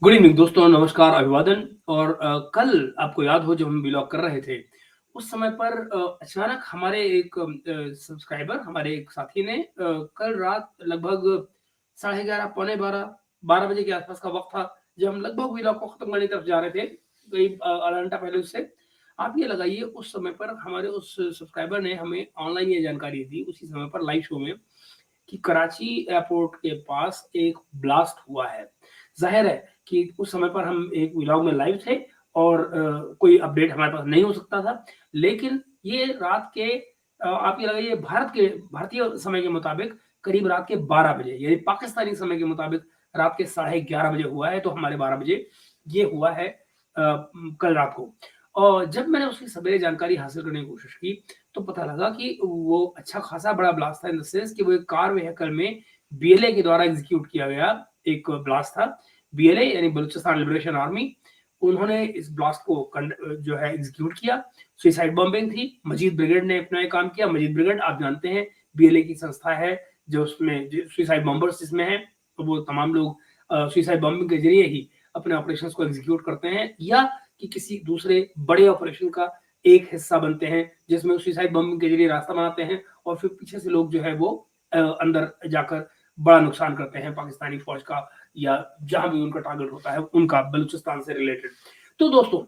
Good evening दोस्तों, नमस्कार, अभिवादन। और कल आपको याद हो जब हम व्लॉग कर रहे थे, उस समय पर अचानक हमारे एक सब्सक्राइबर, हमारे एक साथी ने कल रात लगभग साढ़े 11, पौने 12, 12 बजे के आसपास का वक़्त था, जब हम लगभग व्लॉग को खत्म करने की तरफ जा रहे थे, करीब आधा घंटा पहले उससे। आप ये लगाइए उस समय पर हमारे उस सब्सक्राइबर ने हमें ऑनलाइन ये जानकारी दी, उसी समय पर लाइव शो में, कि कराची एयरपोर्ट के पास एक ब्लास्ट हुआ है। ज़ाहिर है कि उस समय पर हम एक व्लॉग में लाइव थे और कोई अपडेट हमारे पास नहीं हो सकता था। लेकिन ये रात के आप ये लगाइए भारतीय समय के मुताबिक करीब रात के 12 बजे, यानी पाकिस्तानी समय के मुताबिक रात के साढ़े 11 बजे हुआ है, तो हमारे 12 बजे ये हुआ है कल रात को। और जब मैंने उसकी सवेरे जानकारी हासिल करने की कोशिश की, तो पता लगा कि वो अच्छा खासा बड़ा ब्लास्ट था, इन द सेंस कि वो एक कार व्हीकल में बीएलए के द्वारा एग्जीक्यूट किया गया एक ब्लास्ट था। बीएलए यानी बलूचिस्तान लिबरेशन आर्मी, उन्होंने इस ब्लास्ट को जो है एग्जीक्यूट किया। सुसाइड बॉम्बिंग थी। मजीद ब्रिगेड ने अपना ये काम किया। मजीद ब्रिगेड आप जानते हैं बीएलए की संस्था है, जो उसमें सुसाइड बॉम्बर्स जिसमें हैं, तो वो तमाम लोग सुसाइड बॉम्बिंग के जरिए ही अपने ऑपरेशंस को एग्जीक्यूट करते हैं, या कि किसी दूसरे बड़े ऑपरेशन का एक हिस्सा बनते हैं, जिसमें सुसाइड बॉम्बिंग के जरिए रास्ता बनाते हैं और फिर पीछे से लोग जो है वो अंदर जाकर बड़ा नुकसान करते हैं पाकिस्तानी फौज का, या जहां भी उनका टारगेट होता है उनका, बलूचिस्तान से रिलेटेड। तो दोस्तों,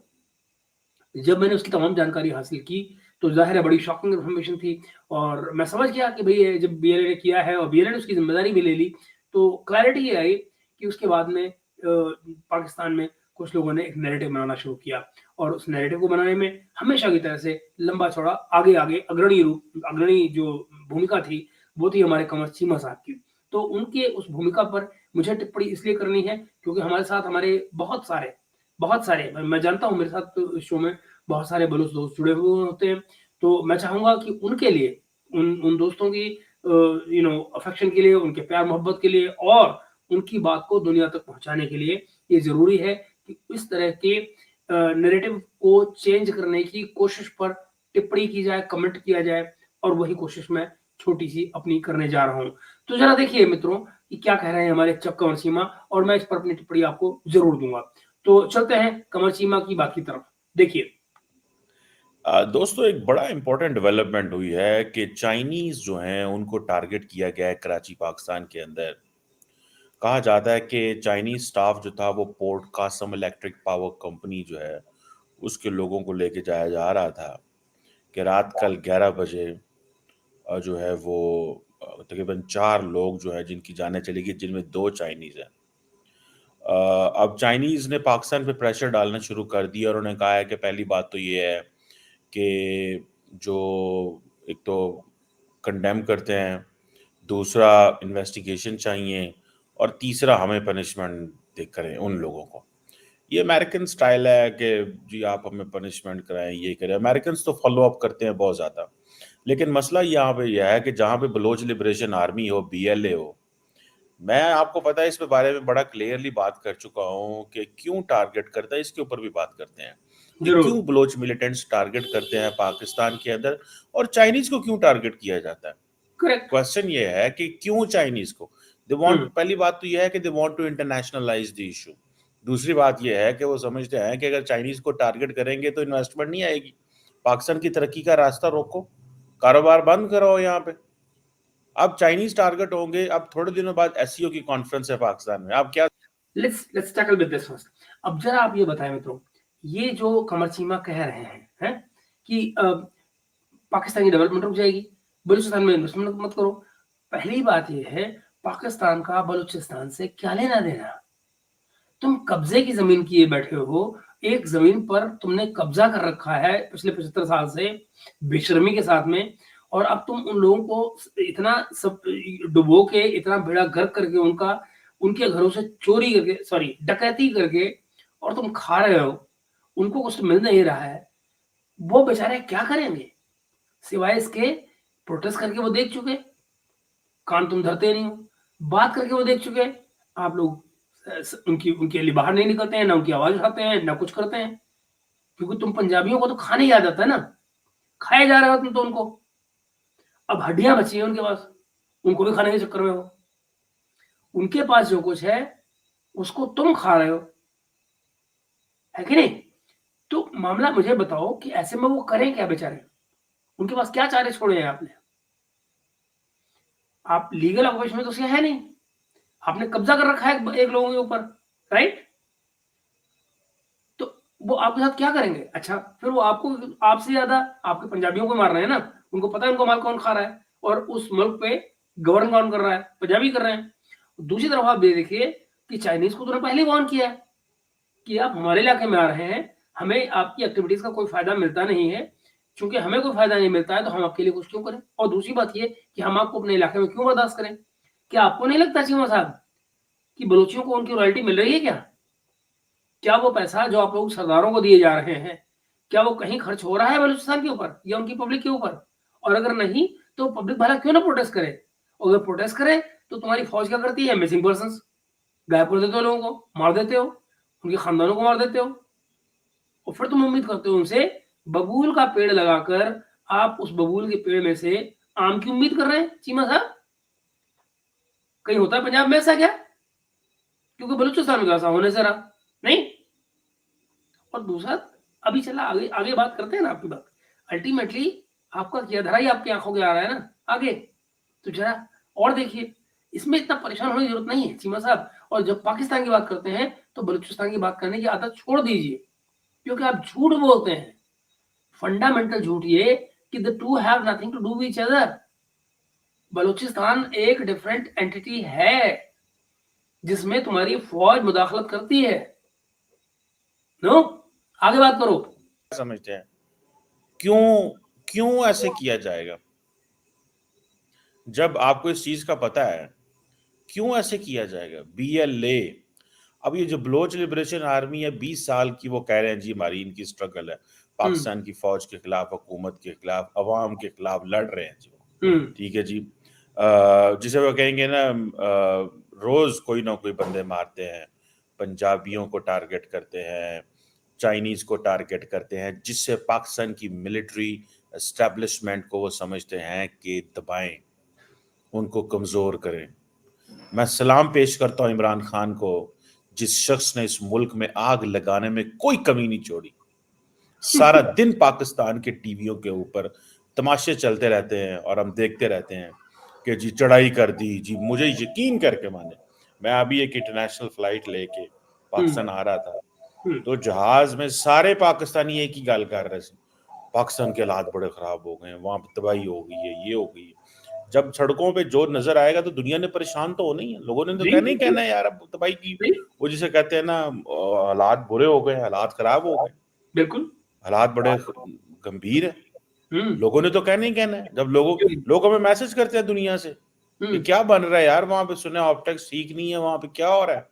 जब मैंने उसकी तमाम जानकारी हासिल की, तो ज़ाहिर है बड़ी शॉकिंग इन्फॉर्मेशन थी और मैं समझ गया कि भई ये जब बीएलए ने किया है और बीएलए ने उसकी ज़िम्मेदारी भी ले ली, तो क्लैरिटी ये आई कि उसके बाद में पाकिस्तान में कुछ लोगों ने एक नैरेटिव बनाना शुरू किया और उस नैरेटिव को बनाने में हमेशा की तरह से लंबा-चौड़ा, आगे-आगे अग्रणी जो भूमिका थी, वो थी हमारे कमर चीमा साहब की। तो उनके उस भूमिका पर मुझे टिप्पणी इसलिए करनी है क्योंकि हमारे साथ हमारे बहुत सारे मैं जानता हूँ, मेरे साथ तो इस शो में बहुत सारे बलूच दोस्त जुड़े हुए होते हैं, तो मैं चाहूँगा कि उनके लिए, उन उन दोस्तों की अफ़ेक्शन के लिए, उनके प्यार-मोहब्बत के लिए और उनकी बात को दुनिया तक पहुँचाने के लिए ये ज़रूरी है कि इस तरह के नैरेटिव को चेंज करने की कोशिश पर टिप्पणी की जाए, कमेंट किया जाए, और वही कोशिश मैं छोटी-सी अपनी करने जा रहा हूँ। तो ज़रा देखिए मित्रों कि क्या कह रहे हैं हमारे चक कंवर सीमा, और मैं इस पर अपनी टिप्पणी आपको ज़रूर दूँगा। तो चलते हैं कमर चीमा की बात की तरफ। देखिए, दोस्तों एक बड़ा इंपॉर्टेंट डेवलपमेंट हुई है कि चाइनीज जो हैं उनको टारगेट किया गया है कराची पाकिस्तान के अंदर। कहा जाता है कि चाइनीज स्टाफ जो था वो port Qasim electric power company जो है उसके लोगों को लेके जाया जा रहा था कि रात कल 11 बजे जो है वो तकरीबन 4 लोग जो है जिनकी जानें चली गई, जिनमें 2 चाइनीज हैं। अब चाइनीज ने पाकिस्तान पे प्रेशर डालना शुरू कर दिया और उन्होंने कहा है कि पहली बात तो ये है कि जो एक तो कंडेम करते हैं, दूसरा इन्वेस्टिगेशन चाहिए और तीसरा हमें पनिशमेंट दे करें उन लोगों को। ये अमेरिकन स्टाइल है कि जी आप हमें पनिशमेंट कराएं, ये करें। अमेरिकन्स तो फॉलो अप करते हैं बहुत ज़्यादा। लेकिन मसला यहाँ पे यह है कि जहाँ पे बलोच लिबरेशन आर्मी हो, बीएलए हो, मैं आपको पता है इस पे बारे में बड़ा क्लियरली बात कर चुका हूँ कि क्यों टारगेट करता है, इसके ऊपर भी बात करते हैं कि ज़रूर। क्यों बलोच मिलिटेंट्स टारगेट करते हैं पाकिस्तान के अंदर और चाइनीज को क्यों टारगेट किया जाता है। करेक्ट। क्वेश्चन ये है कि क्यों चाइनीज को दे वांट, हुँ। पहली बात तो ये है कि they want to internationalise the issue. दूसरी बात ये है कि वो समझते हैं कि अगर चाइनीज को टारगेट करेंगे तो इन्वेस्टमेंट नहीं आएगी, पाकिस्तान की तरक्की का रास्ता रोको, कारोबार बंद कराओ यहाँ पे। अब चाइनीज टारगेट होंगे, अब थोड़े दिनों बाद एससीओ की कॉन्फ्रेंस है पाकिस्तान में, आप क्या। Let's tackle with this first. अब ज़रा आप ये बताएँ मित्रों, ये जो कमर चीमा कह रहे हैं कि पाकिस्तान की डेवलपमेंट रुक जाएगी, बलूचिस्तान में इन्वेस्टमेंट मत करो। पहली बात ये है, पाकिस्तान का बलूचिस्तान से क्या लेना-देना? तुम कब्जे की जमीन किए बैठे हो, एक जमीन पर तुमने कब्जा कर रखा है पिछले 75 साल से बेशर्मी के साथ में, और अब तुम उन लोगों को इतना सब डुबो के, इतना बेड़ा गर्क करके, उनके घरों से चोरी करके, सॉरी डकैती करके, और तुम खा रहे हो, उनको कुछ मिल नहीं रहा है। वो बेचारे क्या करेंगे? सिवाय इसके, प्रोटेस्ट करके वो देख चुके, कान तुम धरते नहीं हो। बात करके वो देख चुके, आप लोग उनकी उनके लिए बाहर नहीं निकलते हैं, ना उनकी आवाज उठाते हैं, ना कुछ करते हैं, क्योंकि तुम पंजाबियों को तो खाने ही आ जाता है ना, खाए जा रहे हो तुम तो उनको। अब हड्डियां बची है उनके पास, उनको भी खाने के चक्कर में हो। उनके पास जो कुछ है उसको तुम खा रहे हो, है कि नहीं? तो मामला मुझे बताओ कि ऐसे में वो करें क्या बेचारे? उनके पास क्या चारे छोड़े हैं आपने? आप लीगल ऑक्यूपेशन में तो उसके है नहीं। आपने कब्जा कर रखा है एक लोगों के ऊपर, राइट? तो वो आपके साथ क्या करेंगे? अच्छा, फिर वो आपको आपसे ज़्यादा आपके पंजाबियों को मार रहे हैं ना, उनको पता है उनका माल कौन खा रहा है और उस मुल्क पे गवर्न कौन कर रहा है? पंजाबी कर रहे हैं। दूसरी तरफ आप ये देखिए कि चाइनीज़ को तो उन्होंने पहले ही वार्न किया है कि आप हमारे इलाके में आ रहे हैं, हमें आपकी एक्टिविटीज़ का कोई फ़ायदा मिलता नहीं है, चूँकि हमें कोई फ़ायदा नहीं मिलता है तो हम आपके लिए कुछ क्यों करें? और दूसरी बात ये कि हम आपको अपने इलाके में क्यों बर्दाश्त करें? क्या आपको नहीं लगता चीमा साहब कि बलूचियों को उनकी रॉयल्टी मिल रही है क्या? क्या वो पैसा जो आप लोग सरदारों को दिए जा रहे हैं, क्या वो कहीं खर्च हो रहा है बलूचिस्तान के ऊपर या उनकी पब्लिक के ऊपर? और अगर नहीं, तो पब्लिक भला क्यों ना प्रोटेस्ट करे? और अगर प्रोटेस्ट करे, तो तुम्हारी फौज क्या करती है? मिसिंग पर्सन्स, गायब कर देते हो लोगों को, मार देते हो, उनके खानदानों को मार देते हो। और फिर तुम उम्मीद करते हो उनसे बबूल का पेड़ लगाकर आप उस बबूल के पेड़ में से आम की उम्मीद कर रहे हैं चीमा साहब? कहीं होता है पंजाब में ऐसा क्या? क्योंकि बलूचिस्तान में तो ऐसा होने से रहा नहीं। और दूसरा, अभी चला आगे आगे बात करते हैं ना आपकी बात। अल्टीमेटली आपका किया धरा ही आपकी आंखों के आ रहा है ना आगे। तो जरा और देखिए, इसमें इतना परेशान होने की जरूरत नहीं है चीमा साहब। और जब पाकिस्तान की बात करते हैं तो बलूचिस्तान की बात करने की आदत छोड़ दीजिए, क्योंकि आप झूठ बोलते हैं। फंडामेंटल झूठ ये कि the two have nothing to do with each other. Balochistan एक डिफरेंट एंटिटी है जिसमें तुम्हारी फौज मुदाखलत करती है। नो, आगे बात करो। समझते हैं क्यों क्यों ऐसे किया जाएगा? जब आपको इस चीज का पता है, क्यों ऐसे किया जाएगा? BLA, अब ये जो बलोच लिबरेशन आर्मी है 20 साल की, वो कह रहे हैं जी हमारी इनकी स्ट्रगल है, पाकिस्तान की फौज के खिलाफ, हुकूमत के खिलाफ, अवाम के खिलाफ लड़ रहे हैं जी वो। ठीक है जी। जिसे वो कहेंगे ना, रोज कोई ना कोई बंदे मारते हैं, पंजाबियों को टारगेट करते हैं, चाइनीज को टारगेट करते हैं, जिससे पाकिस्तान की मिलिट्री एस्टेब्लिशमेंट को वो समझते हैं कि दबाएं, उनको कमजोर करें। मैं सलाम पेश करता हूं इमरान खान को, जिस शख्स ने इस मुल्क में आग लगाने में कोई कमी नहीं छोड़ी। सारा दिन पाकिस्तान के टीवियों के ऊपर तमाशे चलते रहते हैं और हम देखते रहते हैं कि जी चढ़ाई कर दी जी। मुझे यकीन करके माने, मैं अभी एक इंटरनेशनल फ्लाइट लेके पाकिस्तान आ रहा था, तो जहाज में सारे पाकिस्तानी एक ही गल कर रहे थे, पाकिस्तान के हालात बड़े खराब हो गए हैं, वहां पर तबाही हो गई है, ये हो गई है। जब सड़कों पे जो नजर आएगा तो दुनिया ने परेशान तो होना ही है, लोगों ने तो जी कहना ही बिल्कुल। कहना है यार अब तबाही की, जी वो जिसे कहते हैं ना, हालात बुरे हो गए, हालात खराब हो गए, बिल्कुल। हालात बड़े गंभीर है। हम्म। लोगों ने तो कहना ही कहना है। जब लोग हमें मैसेज करते हैं दुनिया से कि हम्म। क्या बन रहा है यार वहां पे, सुने ऑप्टिक्स ठीक नहीं है, वहां पे क्या हो रहा है।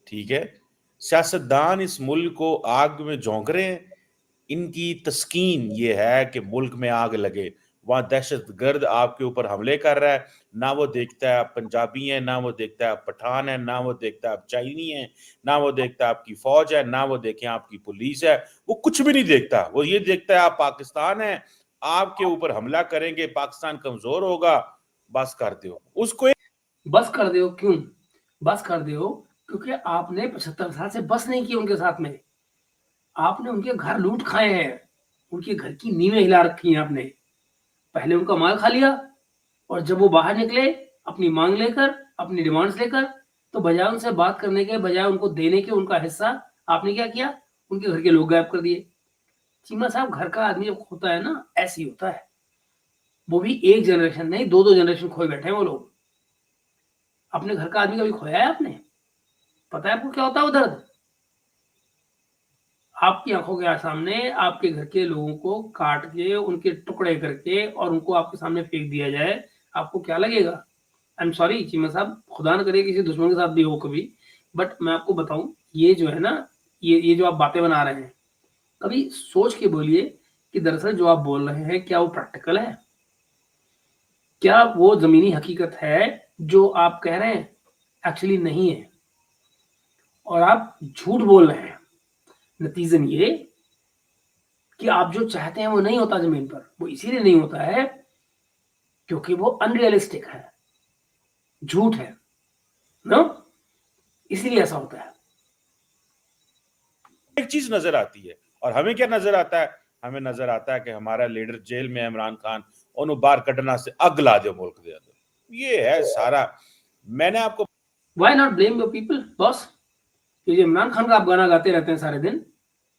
ठीक है, सियासतदान इस मुल्क को आग में झोंक रहे हैं। इनकी तस्कीन ये है कि मुल्क में आग लगे, वहां दहशतगर्द आपके ऊपर हमले कर रहा है। ना वो देखता है आप पंजाबी हैं, ना वो देखता है आप पठान है, ना वो देखता है आप चाइनी हैं, ना वो देखता है आपकी फौज है, ना वो देखें आपकी पुलिस है। वो कुछ भी नहीं देखता, वो ये देखता है आप पाकिस्तान है, आपके ऊपर हमला करेंगे, पाकिस्तान कमजोर होगा, बस कर दो उसको। बस कर दो क्यों? बस कर दो क्योंकि आपने 75 साल से बस नहीं की उनके साथ में। आपने उनके घर लूट खाए हैं, उनके घर की नींवें हिला रखी हैं आपने। पहले उनका माल खा लिया और जब वो बाहर निकले अपनी मांग लेकर, अपनी डिमांड्स लेकर, तो बजाय उनसे बात करने के, बजाय उनको देने के उनका हिस्सा, आपने क्या किया? उनके घर के लोग गायब कर दिए। चीमा साहब, घर का आदमी जब होता है ना, ऐसे ही होता है। वो भी एक जनरेशन नहीं, दो दो जनरेशन खोए बैठे हैं वो लोग। अपने घर का आदमी कभी खोया है आपने? पता है आपको क्या होता है वो दर्द? आपकी आंखों के सामने आपके घर के लोगों को काट के, उनके टुकड़े करके और उनको आपके सामने फेंक दिया जाए, आपको क्या लगेगा? आई एम सॉरी चीमा साहब, खुदा न करे किसी दुश्मन के साथ भी हो कभी, बट मैं आपको बताऊं, ये जो है ना, ये जो आप बातें बना रहे हैं, कभी सोच के बोलिए कि दरअसल जो आप बोल रहे हैं क्या वो प्रैक्टिकल है? क्या वो जमीनी हकीकत है जो आप कह रहे हैं? एक्चुअली नहीं है, और आप झूठ बोल रहे हैं। नतीजन ये कि आप जो चाहते हैं वो नहीं होता जमीन पर। वो इसीलिए नहीं होता है क्योंकि वो अनरियलिस्टिक है, झूठ है ना, इसीलिए ऐसा होता है। एक चीज नजर आती है, और हमें क्या नजर आता है? हमें नजर आता है कि हमारा लीडर जेल में है, इमरान खान, ਉਹਨੂੰ बाहर कटना से अग ला दो मुल्क के अंदर। ये है सारा। मैंने आपको Why not blame your people, boss? ये जो इमरान खान का आप गाना गाते रहते हैं सारे दिन,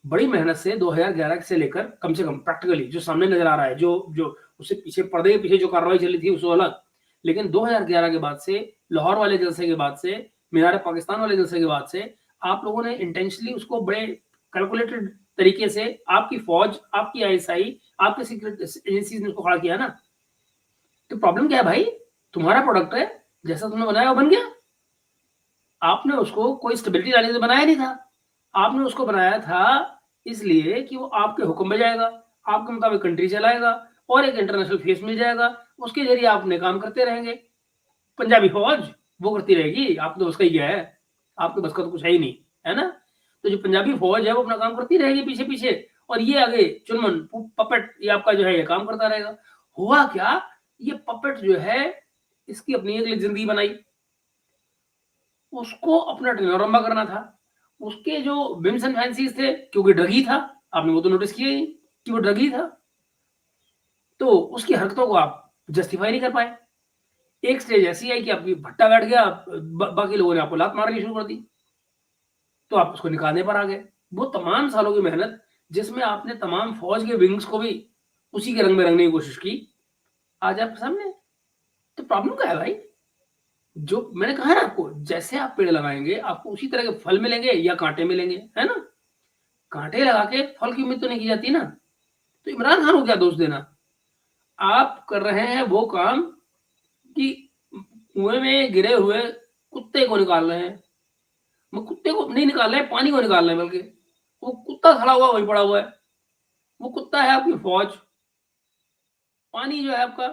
बड़ी मेहनत से 2011 से लेकर कम से कम प्रैक्टिकली जो सामने नजर आ रहा है, जो उससे पीछे पर्दे के पीछे जो कार्रवाई चली थी उसको अलग, लेकिन 2011 के बाद से, लाहौर वाले जलसे के बाद से, मीनार पाकिस्तान वाले जलसे के बाद से, आप लोगों ने इंटेंशनली उसको बड़े कैलकुलेटेड तरीके से, आपकी फौज, आपकी आईएसआई, आपके सीक्रेट एजेंसीज ने उसको खड़ा किया ना। तो प्रॉब्लम क्या है भाई? तुम्हारा प्रोडक्ट है, जैसा तुमने बनाया वो बन गया। आपने उसको कोई स्टेबिलिटी लाने से बनाया नहीं था, आपने उसको बनाया था इसलिए कि वो आपके हुक्म में जाएगा, आपके मुताबिक कंट्री चलाएगा और एक इंटरनेशनल फेस मिल जाएगा, उसके जरिए आपने काम करते रहेंगे। पंजाबी फौज वो करती रहेगी, आप तो उसका ही क्या है, आपके बस का तो कुछ है ही नहीं, है ना। तो जो पंजाबी फौज है वो अपना काम करती रहेगी पीछे पीछे, और ये आगे चुनमन पपेट ये आपका जो है ये काम करता रहेगा। हुआ क्या, ये पपेट जो है इसकी अपनी एक जिंदगी बनाई, उसको अपना टेनोरम्बा करना था। उसके जो विम्स एंड फैंसीज थे, क्योंकि ड्रगी था, आपने वो तो नोटिस किया ही कि वो ड्रगी था, तो उसकी हरकतों को आप जस्टिफाई नहीं कर पाए। एक स्टेज ऐसी आई कि आपकी भट्टा बैठ गया, बाकी लोगों ने आपको लात मारनी शुरू कर दी, तो आप उसको निकालने पर आ गए। वो तमाम सालों की मेहनत जिसमें आपने तमाम फौज के विंग्स को भी उसी के रंग में रंगने की कोशिश की, आज आपके सामने। तो प्रॉब्लम क्या है भाई? जो मैंने कहा ना आपको, जैसे आप पेड़ लगाएंगे आपको उसी तरह के फल मिलेंगे या कांटे मिलेंगे, है ना। कांटे लगा के फल की उम्मीद तो नहीं की जाती ना। तो इमरान खान को क्या दोष देना? आप कर रहे हैं वो काम कि कुएं में गिरे हुए कुत्ते को निकाल रहे हैं। वो कुत्ते को नहीं निकाल रहे हैं, पानी को निकाल रहे हैं, बल्कि वो कुत्ता खड़ा हुआ वहीं पड़ा हुआ है। वो कुत्ता है आपकी फौज, पानी जो है आपका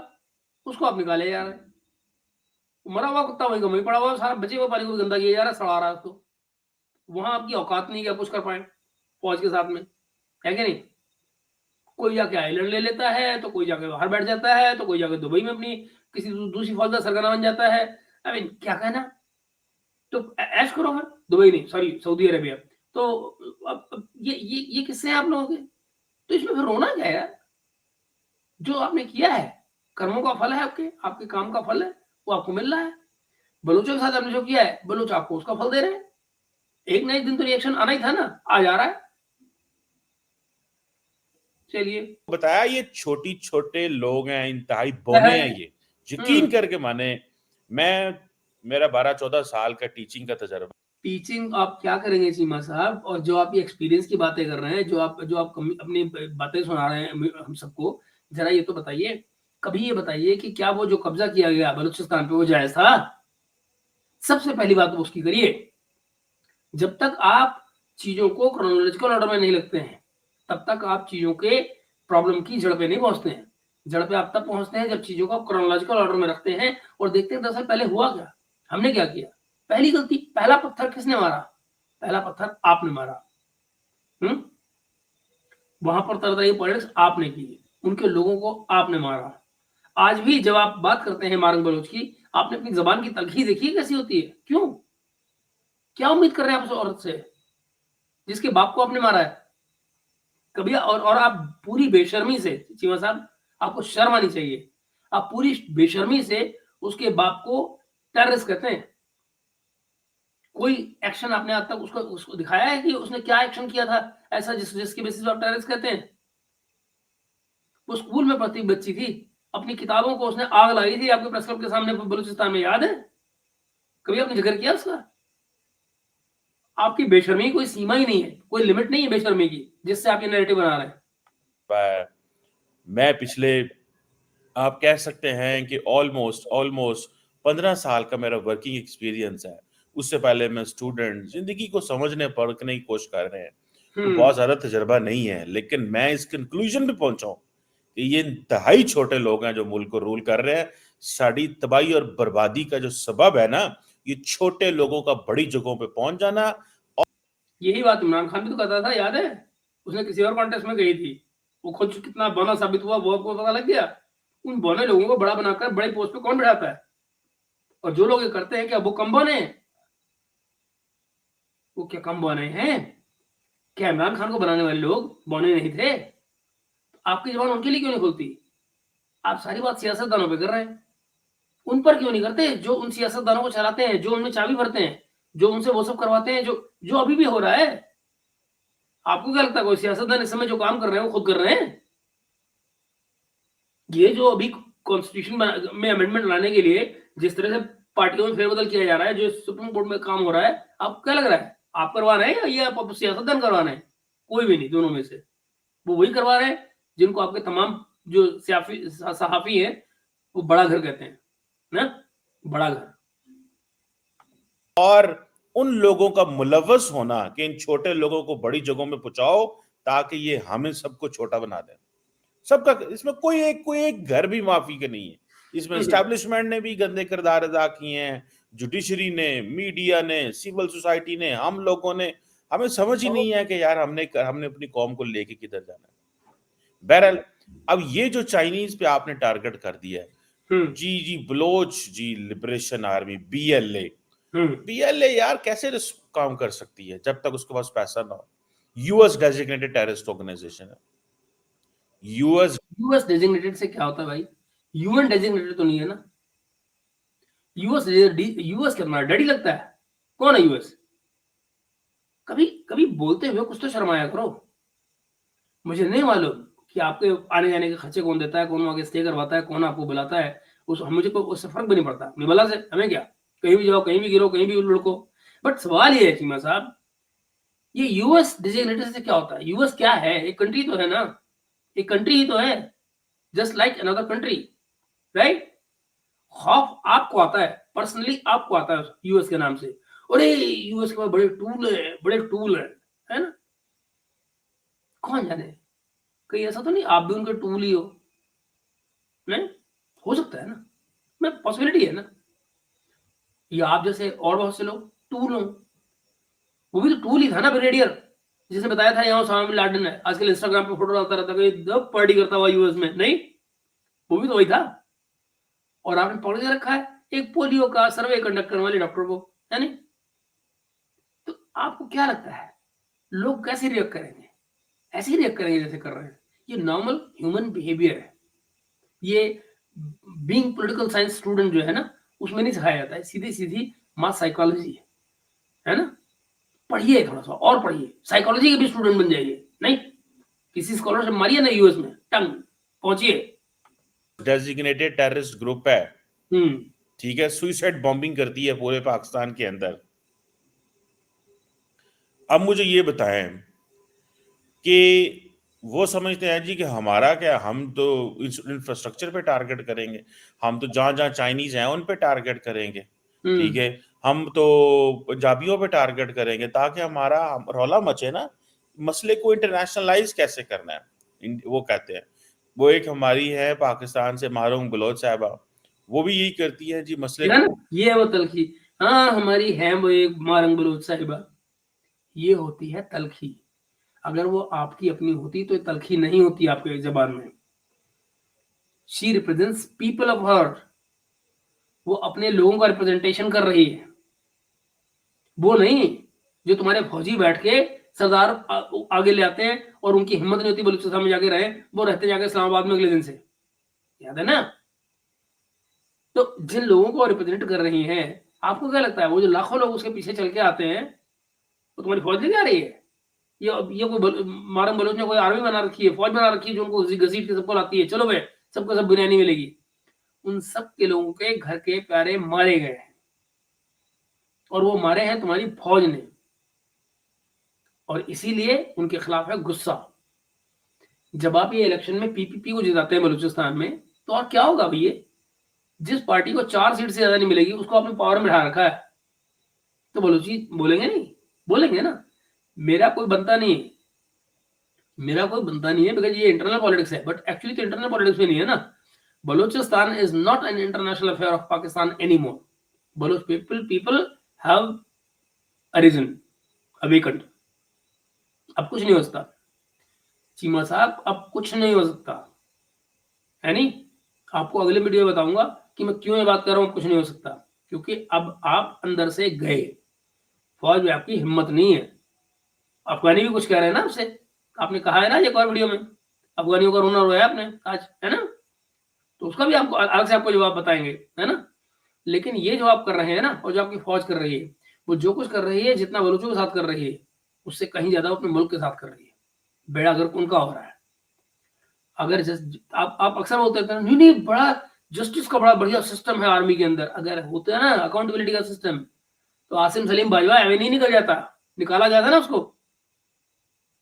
उसको आप निकाले जा रहे हैं। मरा हुआ कुत्ता वहीं का वहीं पड़ा हुआ है, सारा बचे हुए पानी को भी गंदा किया जा रहा है, सड़ा रहा है उसको। वहां आपकी औकात नहीं कि आप कुछ कर पाए फौज के साथ में, है कि नहीं। कोई जाके आइलैंड ले लेता है, तो कोई जाके बाहर बैठ जाता है, तो कोई जाके दुबई में अपनी किसी दूसरी फौज का सरगना बन जाता है। आई मीन क्या कहना, तो ऐश करो फिर। दुबई नहीं, सॉरी, सऊदी अरेबिया। तो अब ये किस्से हैं आप लोगों के, तो इसमें फिर रोना क्या है यार? जो आपने किया है कर्मों का फल है, आपके आपके काम का फल है, वो आपको मिल रहा है। बलूचों के साथ आपने जो किया है, बलूच आपको उसका फल दे रहे हैं। एक ना एक दिन तो रिएक्शन आना ही था ना, आज आ रहा है। चलिए, बताया ये छोटी छोटे लोग हैं, इंतहाई बोने हैं ये, यकीन करके माने। मैं मेरा 12-14 साल का टीचिंग का तजर्बा। टीचिंग आप क्या करेंगे चीमा साहब, और जो आप ये एक्सपीरियंस की बातें कर रहे हैं, जो आप अपनी बातें सुना रहे हैं हम सबको, जरा ये तो बताइए, कभी ये बताइए कि क्या वो जो कब्जा किया गया बलूचिस्तान पे वो जायज था? सबसे पहली बात तो उसकी करिए। जब तक आप चीजों को क्रोनोलॉजिकल ऑर्डर में नहीं लगते हैं, तब तक आप चीजों के प्रॉब्लम की जड़ पे नहीं पहुंचते हैं। जड़ पे आप तब पहुंचते हैं जब चीजों को क्रोनोलॉजिकल ऑर्डर में रखते हैं और देखते हैं दरअसल पहले हुआ क्या, हमने क्या किया। पहली गलती, पहला पत्थर किसने मारा? पहला पत्थर आपने मारा। वहां पर तरह पॉलिटिक्स आपने की, उनके लोगों को आपने मारा। आज भी जब आप बात करते हैं मारंग बलोच की, आपने अपनी जबान की तलखी देखी कैसी होती है? क्यों, क्या उम्मीद कर रहे हैं आप उस औरत से जिसके बाप को आपने मारा है? कभी और आप पूरी बेशर्मी से, चीमा साहब आपको शर्म आनी चाहिए, आप पूरी बेशर्मी से उसके बाप को टेररिस्ट कहते हैं। कोई एक्शन आपने आज तक उसको दिखाया है कि उसने क्या एक्शन किया था ऐसा जिसके बेसिस पर आप टेररिस्ट कहते हैं? वो स्कूल में पढ़ती बच्ची थी, अपनी किताबों को उसने आग लगाई थी आपके प्रेस क्लब के सामने बलूचिस्तान में, याद है? कभी आपने जिक्र किया उसका? आपकी बेशर्मी कोई सीमा ही नहीं है, कोई लिमिट नहीं है बेशर्मी की, जिससे आप ये नैरेटिव बना रहे हैं। मैं पिछले, आप कह सकते हैं कि ऑलमोस्ट 15 साल का मेरा वर्किंग एक्सपीरियंस है। उससे पहले मैं स्टूडेंट, जिंदगी को समझने परखने की कोशिश कर रहे हैं, तो बहुत ज्यादा तजर्बा नहीं है, लेकिन मैं इस कंक्लूजन पे पहुंचा हूं कि ये इंतहाई छोटे लोग हैं जो मुल्क को रूल कर रहे हैं। साड़ी तबाही और बर्बादी का जो सबब है ना, ये छोटे लोगों का बड़ी जगहों पे पहुंच जाना। यही बात इमरान खान भी तो कहता था, याद है? उसने किसी और कॉन्टेस्ट में गई थी, वो खुद कितना बौना साबित हुआ वो आपको पता लग गया। उन बौने लोगों को बड़ा बनाकर बड़े पोस्ट पे कौन बिठाता है? और जो लोग ये करते हैं क्या वो कम बौने हैं? वो क्या कम बौने हैं? क्या इमरान खान को बनाने वाले लोग बौने नहीं थे? आपकी जबान उनके लिए क्यों नहीं खुलती? आप सारी बात सियासतदानों पे कर रहे हैं। उन पर क्यों नहीं करते जो उन सियासतदानों को चलाते हैं, जो उनमें चाबी भरते हैं, जो उनसे वो सब करवाते हैं, जो अभी भी हो रहा है। आपको क्या लगता है कोई सियासतदान इस समय जो काम कर रहे हैं वो खुद कर रहे हैं? ये जो अभी कॉन्स्टिट्यूशन में अमेंडमेंट लाने के लिए जिस तरह से पार्टियों में फेरबदल किया जा रहा है, जो सुप्रीम कोर्ट में काम हो रहा है, आपको क्या लग रहा है आप करवा रहे हैं या आप सियासतदान करवा रहे हैं? कोई भी नहीं, दोनों में से वो वही करवा रहे हैं जिनको आपके तमाम जो सहाफी है वो बड़ा घर कहते हैं ना, बड़ा घर। और उन लोगों का मुलव्वस होना कि इन छोटे लोगों को बड़ी जगहों में पहुंचाओ ताकि ये हमें सबको छोटा बना दें। सबका इसमें कोई एक घर भी माफी का नहीं है। इसमें एस्टैब्लिशमेंट ने भी गंदे किरदार अदा किए हैं, जुडिशरी ने, मीडिया ने, सिविल सोसाइटी ने, हम लोगों ने। हमें समझ ही नहीं है कि यार हमने अपनी कौम को लेके किधर जाना है। बहरहाल अब ये जो चाइनीज पे आपने टारगेट कर दिया है, जी बलोच जी लिबरेशन आर्मी बीएलए यार कैसे काम कर सकती है जब तक उसके पास पैसा ना हो? यूएस डेजिग्नेटेड टेररिस्ट ऑर्गेनाइजेशन है। यूएस डेजिग्नेटेड से क्या होता है भाई? यूएन डेजिग्नेटेड तो नहीं है ना। यूएस क्या डैडी लगता है? कौन है यूएस? कभी कभी बोलते हुए कुछ तो शर्माया करो। मुझे नहीं मालूम कि आपके आने जाने के खर्चे कौन देता है, कौन आगे स्टे करवाता है, कौन आपको बुलाता है। मुझे कोई उससे फर्क भी नहीं पड़ता। मैं भला से हमें क्या, कहीं भी जाओ, कहीं भी गिरो, कहीं भी लुढ़को। बट सवाल ये है चीमा साहब, ये यूएस डेजिग्नेटेड से क्या होता है? यूएस क्या है? एक कंट्री तो है ना, एक कंट्री ही तो है, just like another country, right? खौफ आपको आता है, पर्सनली आपको आता है यूएस के नाम से। अरे यूएस के पास बड़े टूल है ना? कौन जाने, कहीं ऐसा तो नहीं आप भी उनके टूल ही हो? नहीं हो सकता है ना, मैं पॉसिबिलिटी है ना, या आप जैसे और बहुत से लोग टूल हो। वो भी तो टूल ही था ना, ब्रिगेडियर जिसने बताया था यहाँ ओसामा बिन लादेन है, आजकल इंस्टाग्राम पे फोटो डालता रहता है जब पार्टी करता हुआ यूएस में, नहीं वो भी तो वही था। और आपने पकड़ के रखा है एक पोलियो का सर्वे कंडक्ट करने वाले डॉक्टर को, है नहीं? तो आपको क्या लगता है लोग कैसे रिएक्ट करेंगे? ऐसे ही रिएक्ट करेंगे जैसे कर रहे हैं। ये नॉर्मल ह्यूमन बिहेवियर है। ये बीइंग पॉलिटिकल साइंस स्टूडेंट जो है ना, उसमें नहीं सिखाया जाता है, सीधी सीधी मास साइकोलॉजी है ना। पढ़िए, थोड़ा सा और पढ़िए, साइकोलॉजी के भी स्टूडेंट बन जाइए। नहीं किसी स्कॉलरशिप मारिए ना यूएस में, टंग पहुंचिए। डेजिग्नेटेड टेररिस्ट ग्रुप है, ठीक है, सुइसाइड बॉम्बिंग करती है पूरे पाकिस्तान के अंदर। अब मुझे ये बताएं कि वो समझते हैं जी कि हमारा क्या, हम तो इंफ्रास्ट्रक्चर पे टारगेट करेंगे, हम तो जहां जहां चाइनीज हैं उन पे टारगेट करेंगे, ठीक है, हम तो पंजाबियों पे टारगेट करेंगे ताकि हमारा रौला मचे ना। मसले को इंटरनेशनलाइज कैसे करना है वो कहते हैं। वो एक हमारी है पाकिस्तान से मारूम बलोच साहबा, वो भी यही करती है जी मसले को। ये है वो तलखी, हाँ हमारी है वो एक मारंग बलोच साहिबा, ये होती है तलखी। अगर वो आपकी अपनी होती तो तलखी नहीं होती आपके जबान में। She represents people of her, वो अपने लोगों का रिप्रेजेंटेशन कर रही है। वो नहीं जो तुम्हारे फौजी बैठ के सरदार आगे ले आते हैं और उनकी हिम्मत नहीं होती बलूचिस्तान में जाके रहे, वो रहते जाके इस्लामाबाद में अगले दिन से, याद है ना? तो जिन लोगों को रिप्रेजेंट कर रही हैं, आपको क्या लगता है वो जो लाखों लोग उसके पीछे चल के आते हैं वो तुम्हारी फौज लेके आ रही है? ये कोई मारम बलोच ने कोई आर्मी बना रखी है, फौज बना रखी है जो उनको घसीट के सबको लाती है, चलो भाई सबको सब बिरयानी मिलेगी? उन सब के लोगों के घर के प्यारे मारे गए हैं, और वो मारे हैं तुम्हारी फौज ने, और इसीलिए उनके खिलाफ है गुस्सा। जब आप ये इलेक्शन में पीपीपी को जिताते हैं बलूचिस्तान में, तो और क्या होगा भैया? जिस पार्टी को 4 सीट से ज्यादा नहीं मिलेगी उसको आपने पावर में बिठा रखा है, तो बलूची बोलेंगे नहीं? बोलेंगे ना, मेरा कोई बनता नहीं है, मेरा कोई बनता नहीं है, बिकॉज ये इंटरनल पॉलिटिक्स है। बट एक्चुअली तो इंटरनल पॉलिटिक्स में नहीं है ना। Balochistan is not an international affair of Pakistan any more. Baloch people have arisen, awakened. अब कुछ नहीं हो सकता चीमा साहब, अब कुछ नहीं हो सकता, है नहीं? आपको अगले वीडियो में बताऊंगा कि मैं क्यों ये बात कर रहा हूं कुछ नहीं हो सकता, क्योंकि अब आप अंदर से गए, फौज में आपकी हिम्मत नहीं है, अफगानी भी कुछ कह रहे हैं ना आपसे, आपने कहा है ना एक और वीडियो में, अफगानियों का रोना रोया आपने आज, है ना? तो उसका भी आपको अलग से आपको जवाब बताएंगे, है ना? लेकिन ये जो आप कर रहे हैं ना, और जो आपकी फौज कर रही है, वो जो कुछ कर रही है, जितना बलूचों के साथ कर रही है, उससे कहीं ज्यादा अपने मुल्क के साथ कर रही है। बेड़ा गर्क उनका हो रहा है। अगर आप अक्सर बोलते हैं नहीं नहीं, बड़ा जस्टिस का बड़ा बढ़िया सिस्टम है आर्मी के अंदर, अगर होता है ना अकाउंटेबिलिटी का सिस्टम, तो आसिम सलीम बाजवा एवे नहीं निकल जाता, निकाला जाता ना उसको।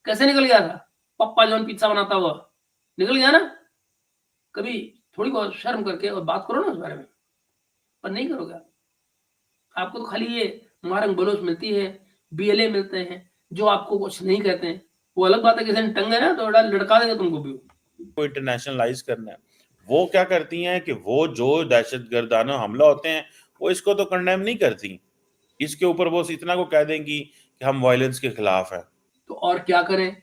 कैसे निकल गया था? पप्पा जॉन पिज्जा बनाता हुआ निकल गया ना। कभी थोड़ी बहुत शर्म करके और बात करो ना उस बारे में, पर नहीं करोगे आप। आपको तो खाली ये मारंग बलोच मिलती है, बीएलए मिलते हैं, जो आपको कुछ नहीं कहते हैं। वो अलग बात है, किसी ने टंग है ना तो लड़का देंगे तुमको भी। को इंटरनेशनलाइज करना है। वो क्या करती हैं कि वो जो दहशतगर्दाना हमला होते हैं वो इसको तो कंडेम नहीं करती, इसके ऊपर वो इतना को कह देंगी कि हम वायलेंस के खिलाफ हैं। तो और क्या करें,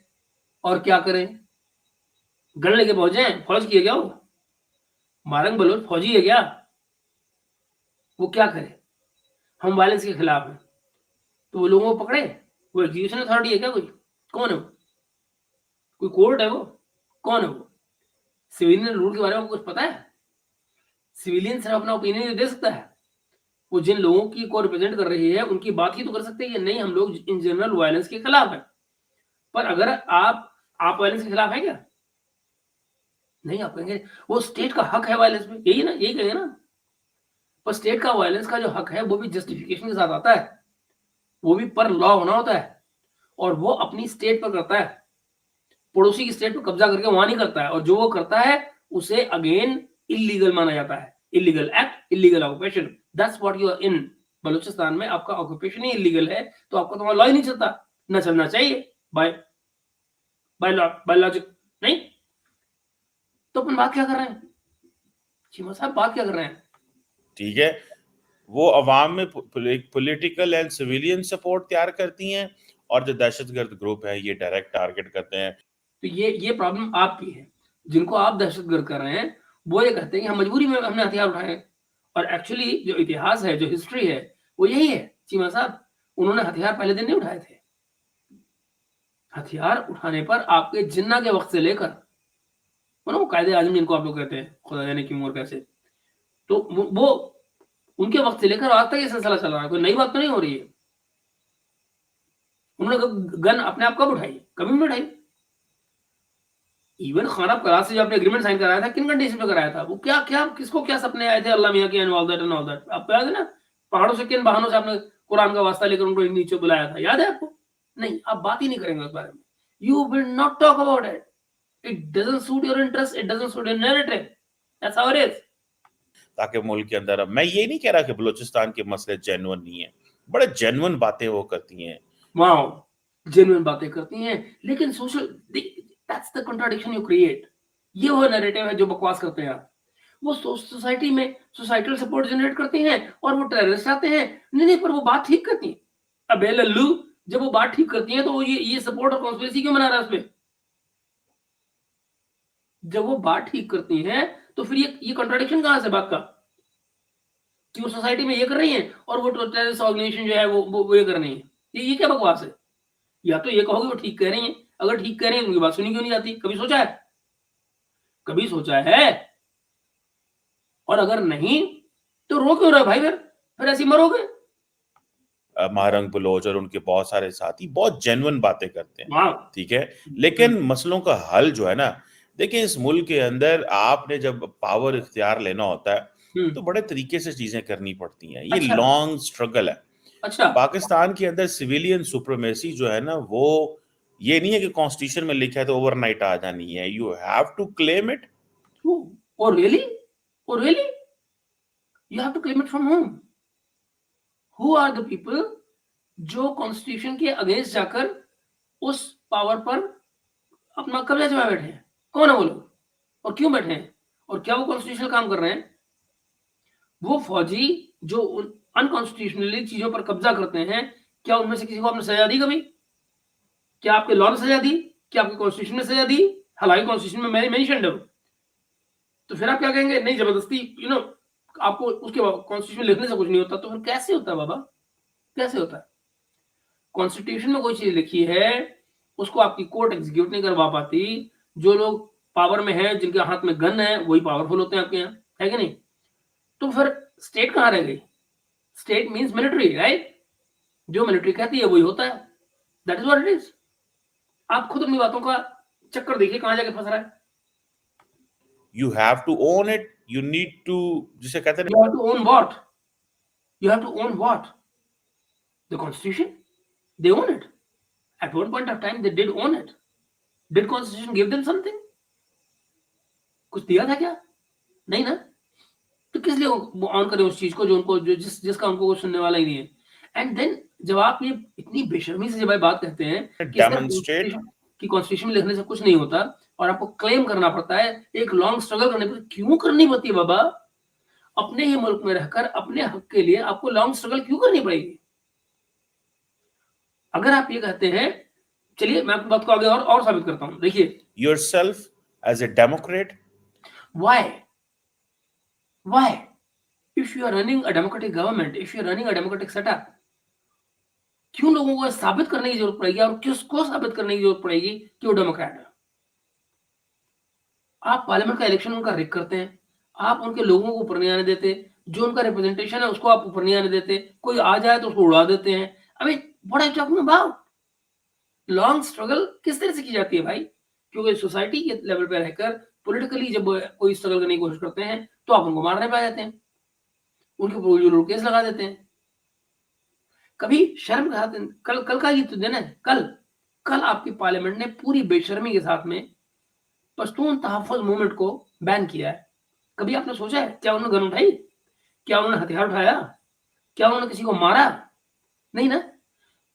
और क्या करें? गन लेके पहुंचे, फौज की है क्या वो? मारंग बलोच फौजी है क्या? वो क्या करे? हम वायलेंस के खिलाफ हैं, तो वो लोगों को पकड़े? वो एग्जीक्यूशन अथॉरिटी है क्या कोई? कौन है वो? कोई कोर्ट है वो? कौन है वो? सिविलियन रूल के बारे में कुछ पता है? सिविलियन सिर्फ अपना ओपिनियन दे सकता है। वो जिन लोगों की को रिप्रेजेंट कर रही है उनकी बात ही तो कर सकते हैं कि नहीं, हम लोग इन जनरल वायलेंस के खिलाफ हैं। पर अगर आप वायलेंस के खिलाफ हैं क्या? नहीं, आप कहेंगे वो स्टेट का हक है वायलेंस में, यही ना, यही कहेंगे ना। पर स्टेट का वायलेंस का जो हक है वो भी जस्टिफिकेशन के साथ आता है, वो भी पर लॉ होना होता है, और वो अपनी स्टेट पर करता है, पड़ोसी की स्टेट पर कब्जा करके वहां नहीं करता है। और जो वो करता है उसे अगेन इलीगल माना जाता है। Illegal act, illegal occupation, that's what you are in. Balochistan में आपका ऑक्यूपेशन ही इलीगल है, तो आपका तो लॉ ही नहीं चलता, ना चलना चाहिए by by law, by logic नहीं। तो अपन बात क्या कर रहे हैं चीमा साहब, बात क्या कर रहे हैं? ठीक है, वो अवाम में पॉलिटिकल एंड सिविलियन सपोर्ट तैयार करती हैं, और जो दहशतगर्द ग्रुप है ये डायरेक्ट टारगेट करते हैं। तो ये प्रॉब्लम आपकी है। जिनको आप दहशतगर्द कर रहे हैं वो ये कहते हैं कि हम मजबूरी में हमने हथियार उठाए, और एक्चुअली जो इतिहास है, जो हिस्ट्री है, वो यही है चीमा साहब। उन्होंने हथियार पहले दिन नहीं उठाए थे। हथियार उठाने पर आपके जिन्ना के वक्त से लेकर वो कायदे आजम जिनको आप लोग कहते हैं, खुदा जाने क्यों और कैसे, तो वो उनके वक्त से लेकर आज तक ये सिलसिला चल रहा है, कोई नई बात तो नहीं हो रही है। उन्होंने गन अपने आप कब उठाई? कभी नहीं उठाई। इवन खाना पराग से जो आपने एग्रीमेंट साइन कराया था, किन कंडीशन पे कराया था? वो क्या क्या किसको क्या सपने आए थे अल्लाह मियां के, एंड ऑल दैट आपको याद है ना? पहाड़ों से किन बहानों से आपने कुरान का वास्ता लेकर उनको नीचे बुलाया था, याद है आपको? नहीं, आप बात ही नहीं करेंगे उस बारे में। You will not talk about it. It doesn't suit your interest, it doesn't suit your narrative, that's how it is. ताकि मुल्क के अंदर, अब मैं ये नहीं कह रहा कि बलूचिस्तान के मसले जेन्युइन नहीं है, बड़े जेन्युइन बातें वो करती हैं। वाओ, जेन्युइन बातें करती हैं, लेकिन social, that's the contradiction you create. ये वो नैरेटिव है जो बकवास करते हैं आप। वो सोसाइटी में सोसाइटल सपोर्ट जनरेट करते हैं, और वो टेररिस्ट आते हैं। नहीं नहीं, पर वो बात ठीक करती हैं। अबे लल्लू, जब वो बात ठीक करती हैं तो वो ये सपोर्ट और कॉन्स्पिरेसी क्यों बना रहा है उसमें? जब वो बात ठीक करती हैं तो फिर ये कॉन्ट्राडिक्शन कहां से बात का, कि वो सोसाइटी में ये कर रही हैं और वो टेररिस्ट ऑर्गेनाइजेशन जो है वो ये कर रही है। ये क्या बकवास है? या तो ये कहोगे वो ठीक कह रही हैं, अगर ठीक कह रही हैं तो उनकी बात सुनी क्यों नहीं जाती? कभी सोचा है? कभी सोचा है? और अगर नहीं तो रो क्यों रहे भाई? फिर ऐसे ही मरोगे। महारंग बलोच और उनके बहुत सारे साथी बहुत जेन्युइन बातें करते हैं, वाह। ठीक है, लेकिन मसलों का हल जो है ना, देखिए इस मुल्क के अंदर आपने जब पावर इख्तियार लेना होता है तो बड़े तरीके से चीजें करनी पड़ती हैं, ये अच्छा लॉन्ग स्ट्रगल है। अच्छा। पाकिस्तान के अंदर सिविलियन सुप्रीमेसी जो है ना, वो ये नहीं है कि कॉन्स्टिट्यूशन में लिखा है तो ओवरनाइट आ जानी है, you have to claim it. Oh, really? Oh, really? You have to claim it from whom? Who are the people जो कॉन्स्टिट्यूशन के अगेंस्ट जाकर उस पावर पर अपना कब्जा जमा बैठे हैं? कौन है वो लोग, और क्यों बैठे हैं, और क्या वो कॉन्स्टिट्यूशनल काम कर रहे हैं? वो फौजी जो अनकॉन्स्टिट्यूशनली चीजों पर कब्जा करते हैं, क्या उनमें से किसी को आपने सजा दी कभी? क्या आपके लॉ ने सजा दी? क्या आपके कॉन्स्टिट्यूशन ने सजा दी? हालांकि कॉन्स्टिट्यूशन में मैंने मेंशन है। तो फिर आप क्या कहेंगे? नहीं, जबरदस्ती आपको उसके कॉन्स्टिट्यूशन लिखने से कुछ नहीं होता। तो फिर कैसे होता है बाबा, कैसे होता है? कॉन्स्टिट्यूशन में कोई चीज लिखी है उसको आपकी कोर्ट एग्जीक्यूट नहीं करवा पाती। जो लोग पावर में है, जिनके हाथ में गन है, वही पावरफुल होते हैं आपके यहाँ, है कि नहीं? तो फिर स्टेट कहाँ रह गई? State means military, right? जो मिलिट्री कहती है वही होता है। That is what it is. आप खुद अपनी बातों का चक्कर देखिए कहां जाके फंस रहा है। You have to own it. You need to, जिसे कहते हैं, You have to own what? You have to own what? The constitution. They own it. At one point of time they did own it. Did constitution give them something? कुछ दिया था क्या? नहीं ना। तो किस लिए वो ऑन करें उस चीज को जो उनको, जो जिसका उनको कुछ सुनने वाला ही नहीं है। एंड देन जब आप ये इतनी बेशर्मी से जब आप बात कहते हैं कि demonstrate कॉन्स्टिट्यूशन में लिखने से कुछ नहीं होता और आपको क्लेम करना पड़ता है, एक लॉन्ग स्ट्रगल करनी पड़ती है, क्यों करनी पड़ती है बाबा? अपने ही मुल्क में रहकर अपने हक के लिए आपको लॉन्ग स्ट्रगल क्यों करनी पड़ेगी? अगर आप ये कहते हैं, चलिए मैं आपकी बात को आगे और साबित करता हूं। देखिए, yourself as a Democrat. Why? If you are running a democratic government, if you are running a democratic setup, क्यों लोगों को साबित करने की जरूरत पड़ेगी और किसको साबित करने की जरूरत पड़ेगी कि वो डेमोक्रेट है? आप पार्लियामेंट का इलेक्शन उनका रिग करते हैं, आप उनके लोगों को ऊपर नहीं आने देते, जो उनका रिप्रेजेंटेशन है उसको आप ऊपर नहीं आने देते, कोई आ जाए तो उसको उड़ा देते हैं। I mean what are you talking about? Long struggle किस तरह से की जाती है भाई? क्योंकि सोसाइटी के लेवल पे रहकर पॉलिटिकली जब कोई स्ट्रगल करने की कोशिश करते हैं तो आप उनको मारने पे आ जाते हैं, उनके ऊपर केस लगा देते हैं। कभी शर्म के साथ, कल का ये तो दिन है, कल आपकी पार्लियामेंट ने पूरी बेशर्मी के साथ में पश्तून तहफ़्फ़ुज़ मूवमेंट को बैन किया है। कभी आपने सोचा है क्या उन्होंने गन उठाई? क्या उन्होंने हथियार उठाया? क्या उन्होंने किसी को मारा? नहीं ना।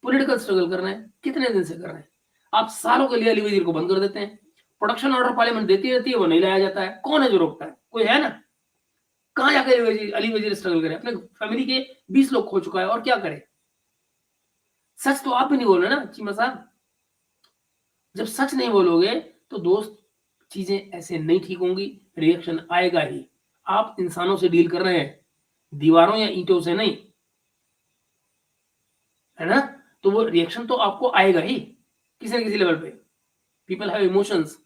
पॉलिटिकल स्ट्रगल कर रहे हैं, कितने दिन से कर रहे हैं। आप सालों के लिए अली वजीर को बंद कर देते हैं, प्रोटेक्शन ऑर्डर पार्लियामेंट देती रहती है, वो नहीं लाया जाता है। कौन है जो रोकता है? कोई है ना। कहां जाकर अली वजीर स्ट्रगल करे? अपने फैमिली के 20 लोग खो चुका है और क्या करे? सच तो आप भी नहीं बोल रहे ना चीमा साहब। जब सच नहीं बोलोगे तो दोस्त चीजें ऐसे नहीं ठीक होंगी, रिएक्शन आएगा ही। आप इंसानों से डील कर रहे हैं, दीवारों या ईंटों से नहीं, है ना? तो वो रिएक्शन तो आपको आएगा ही किसी न किसी लेवल पे। People have emotions.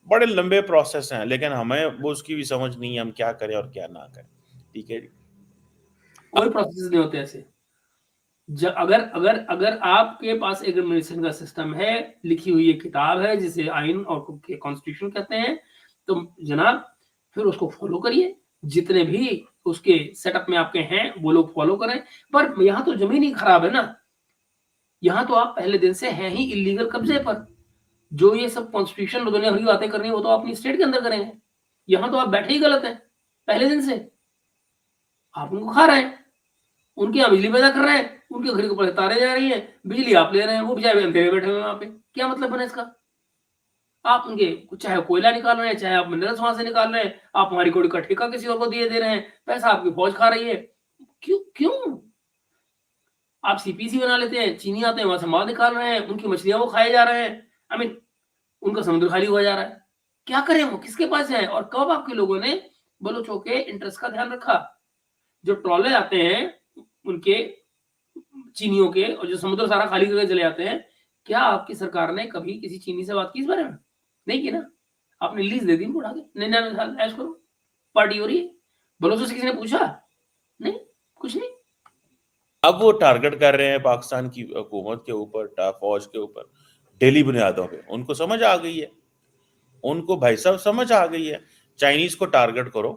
बड़े लंबे प्रोसेस हैं, लेकिन हमें वो उसकी भी समझ नहीं है हम क्या करें और क्या ना करें। ठीक है जी। कोई प्रोसेस नहीं होते ऐसे। अगर आपके पास एक एडमिनिस्ट्रेशन का सिस्टम है, लिखी हुई एक किताब है जिसे आइन और कॉन्स्टिट्यूशन कहते हैं, तो जनाब फिर उसको फॉलो करिए। जितने भी उसके सेटअप में आपके हैं वो लोग फॉलो करें। पर यहाँ तो जमीन ही खराब है ना। यहाँ तो आप पहले दिन से हैं ही इलीगल कब्जे पर। जो ये सब कॉन्स्टिट्यूशन दुनिया भर की बातें करनी है वो तो अपनी स्टेट के अंदर करेंगे। यहाँ तो आप बैठे ही गलत हैं पहले दिन से। आप उनको खा रहे हैं, उनके यहाँ बिजली पैदा कर रहे हैं, उनके घर के ऊपर तारे जा रही हैं, बिजली आप ले रहे हैं, वो बेचारे अंधेरे बैठे हुए वहां पे। क्या मतलब बना इसका? आप उनके चाहे कोयला निकाल रहे हैं, चाहे आप मिनरल्स वहां से निकाल रहे हैं, आप हमारी कोड़ी का ठेका किसी और को दिए दे रहे हैं, पैसा आपकी फौज खा रही है। क्यों? आप सीपीसी बना लेते हैं, चीनी आते हैं वहां से माल निकाल रहे हैं, उनकी मछलियां वो खाए जा रहे हैं। आई मीन उनका समुद्र खाली हुआ जा रहा है। क्या करें? वो किसके पास जाए? और कब आपके लोगों ने बलोचों के इंटरेस्ट का ध्यान रखा? जो ट्रॉले आते हैं उनके चीनियों के और जो समुद्र सारा खाली करके चले जाते हैं, क्या आपकी सरकार ने कभी किसी चीनी से बात की इस बारे में? नहीं की ना। आपने लीज दे दी उनको, उड़ा के 99 साल ऐश करो, पार्टी हो रही है। बलोचों से किसी ने पूछा? नहीं, कुछ नहीं। अब वो टारगेट कर रहे हैं पाकिस्तान की हुकूमत के ऊपर, फौज के ऊपर, डेली बुनियादों पे। उनको समझ आ गई है, उनको भाई साहब समझ आ गई है। चाइनीज को टारगेट करो,